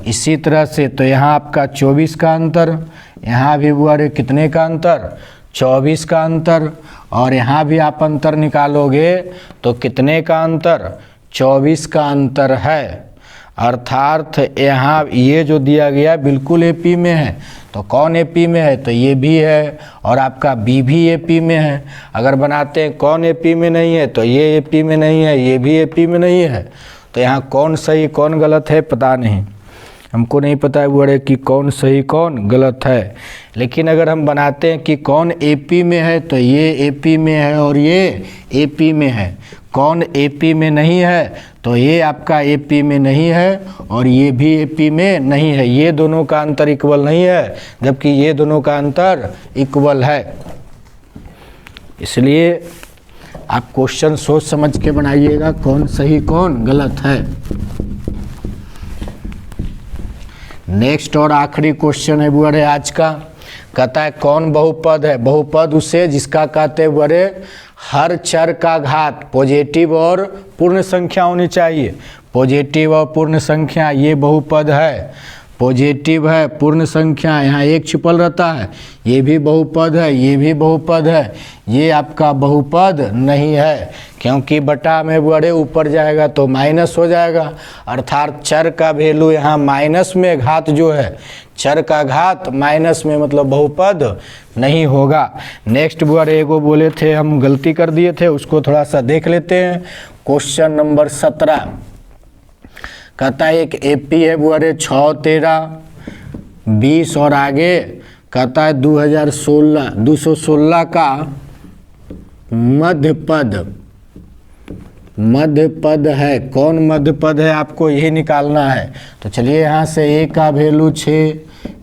इसी तरह से, तो यहाँ आपका 24 का अंतर, यहाँ भी बढ़े कितने का अंतर, 24 का अंतर, और यहाँ भी आप अंतर निकालोगे तो कितने का अंतर, 24 का अंतर है। अर्थात यहाँ ये जो दिया गया बिल्कुल एपी में है। तो कौन एपी में है, तो ये भी है और आपका बी भी एपी में है। अगर बनाते हैं कौन एपी में नहीं है, तो ये एपी में नहीं है, ये भी एपी में नहीं है। तो यहाँ कौन सही कौन गलत है पता नहीं, हमको नहीं पता है बुआरे कि कौन सही कौन गलत है। लेकिन अगर हम बनाते हैं कि कौन एपी में है, तो ये एपी में है और ये एपी में है। कौन एपी में नहीं है, तो ये आपका एपी में नहीं है और ये भी एपी में नहीं है। ये दोनों का अंतर इक्वल नहीं है, जबकि ये दोनों का अंतर इक्वल है। इसलिए आप क्वेश्चन सोच समझ के बनाइएगा, कौन सही कौन गलत है। नेक्स्ट और आखिरी क्वेश्चन है बुआरे आज का, कहता है कौन बहुपद है। बहुपद उसे जिसका कहते हैं बुआरे हर चर का घात पॉजिटिव और पूर्ण संख्या होनी चाहिए। पॉजिटिव और पूर्ण संख्या, ये बहुपद है, पॉजिटिव है, पूर्ण संख्या, यहाँ एक छिपल रहता है, ये भी बहुपद है, ये भी बहुपद है, ये आपका बहुपद नहीं है, क्योंकि बटा में बड़े ऊपर जाएगा तो माइनस हो जाएगा, अर्थात चर का वैल्यू यहाँ माइनस में, घात जो है चर का घात माइनस में, मतलब बहुपद नहीं होगा। नेक्स्ट बुआरे एगो बोले थे हम, गलती कर दिए थे, उसको थोड़ा सा देख लेते हैं। क्वेश्चन नंबर 17 कहता है एक एपी है बुआरे 6, 13, 20 और आगे कहता है 216 का मध्य पद है। कौन मध्य पद है आपको यही निकालना है। तो चलिए यहाँ से ए का वैल्यू 6,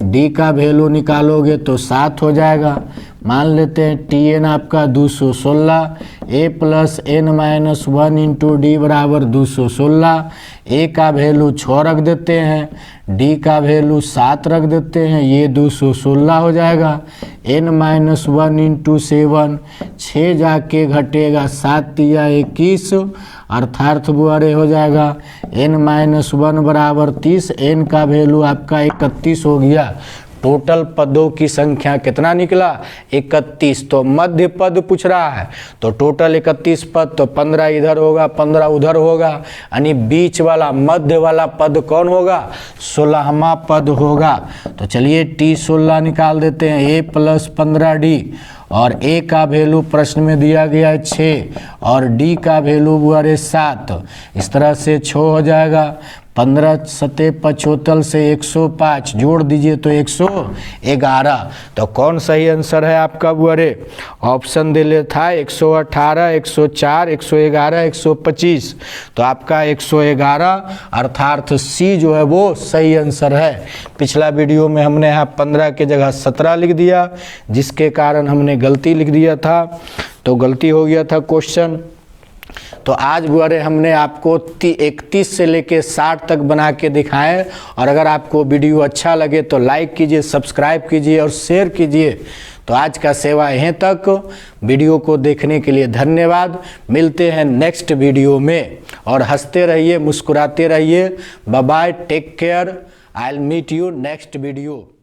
डी का वैल्यू निकालोगे तो 7 हो जाएगा। मान लेते हैं टी एन आपका 216, A plus N minus 1 into D बराबर 216। ए का वैल्यू 6 रख देते हैं, डी का वैल्यू 7 रख देते हैं, ये 216 हो जाएगा। एन माइनस 1 इंटू 7, 6 जाके घटेगा 7 या 21, अर्थात बुआरे हो जाएगा एन माइनस 1 बराबर 30। एन का वैल्यू आपका 31 हो गया। टोटल पदों की संख्या कितना निकला? 31। तो मध्य पद पूछ रहा है, तो टोटल 31 पद, तो 15 इधर होगा, 15 उधर होगा, यानी बीच वाला मध्य वाला पद कौन होगा? 16वां पद होगा। तो चलिए T16 निकाल देते हैं, a प्लस 15d, और a का वैल्यू प्रश्न में दिया गया है 6 और d का वैल्यू बुआरे 7। इस तरह से 6 हो जाएगा। 15 सते 75 से 105 जोड़ दीजिए तो 111। तो कौन सही आंसर है आपका बुआरे? ऑप्शन दे ले था 118, 104, 111, 125। तो आपका 111 अर्थात सी जो है वो सही आंसर है। पिछला वीडियो में हमने यहाँ 15 के जगह 17 लिख दिया, जिसके कारण हमने गलती लिख दिया था, तो गलती हो गया था क्वेश्चन। तो आज बुआरे हमने आपको 31 से लेके 60 तक बना के दिखाएं। और अगर आपको वीडियो अच्छा लगे तो लाइक कीजिए, सब्सक्राइब कीजिए और शेयर कीजिए। तो आज का सेवा यहीं तक। वीडियो को देखने के लिए धन्यवाद। मिलते हैं नेक्स्ट वीडियो में, और हंसते रहिए, मुस्कुराते रहिए। Bye bye, take care, I will meet you next video.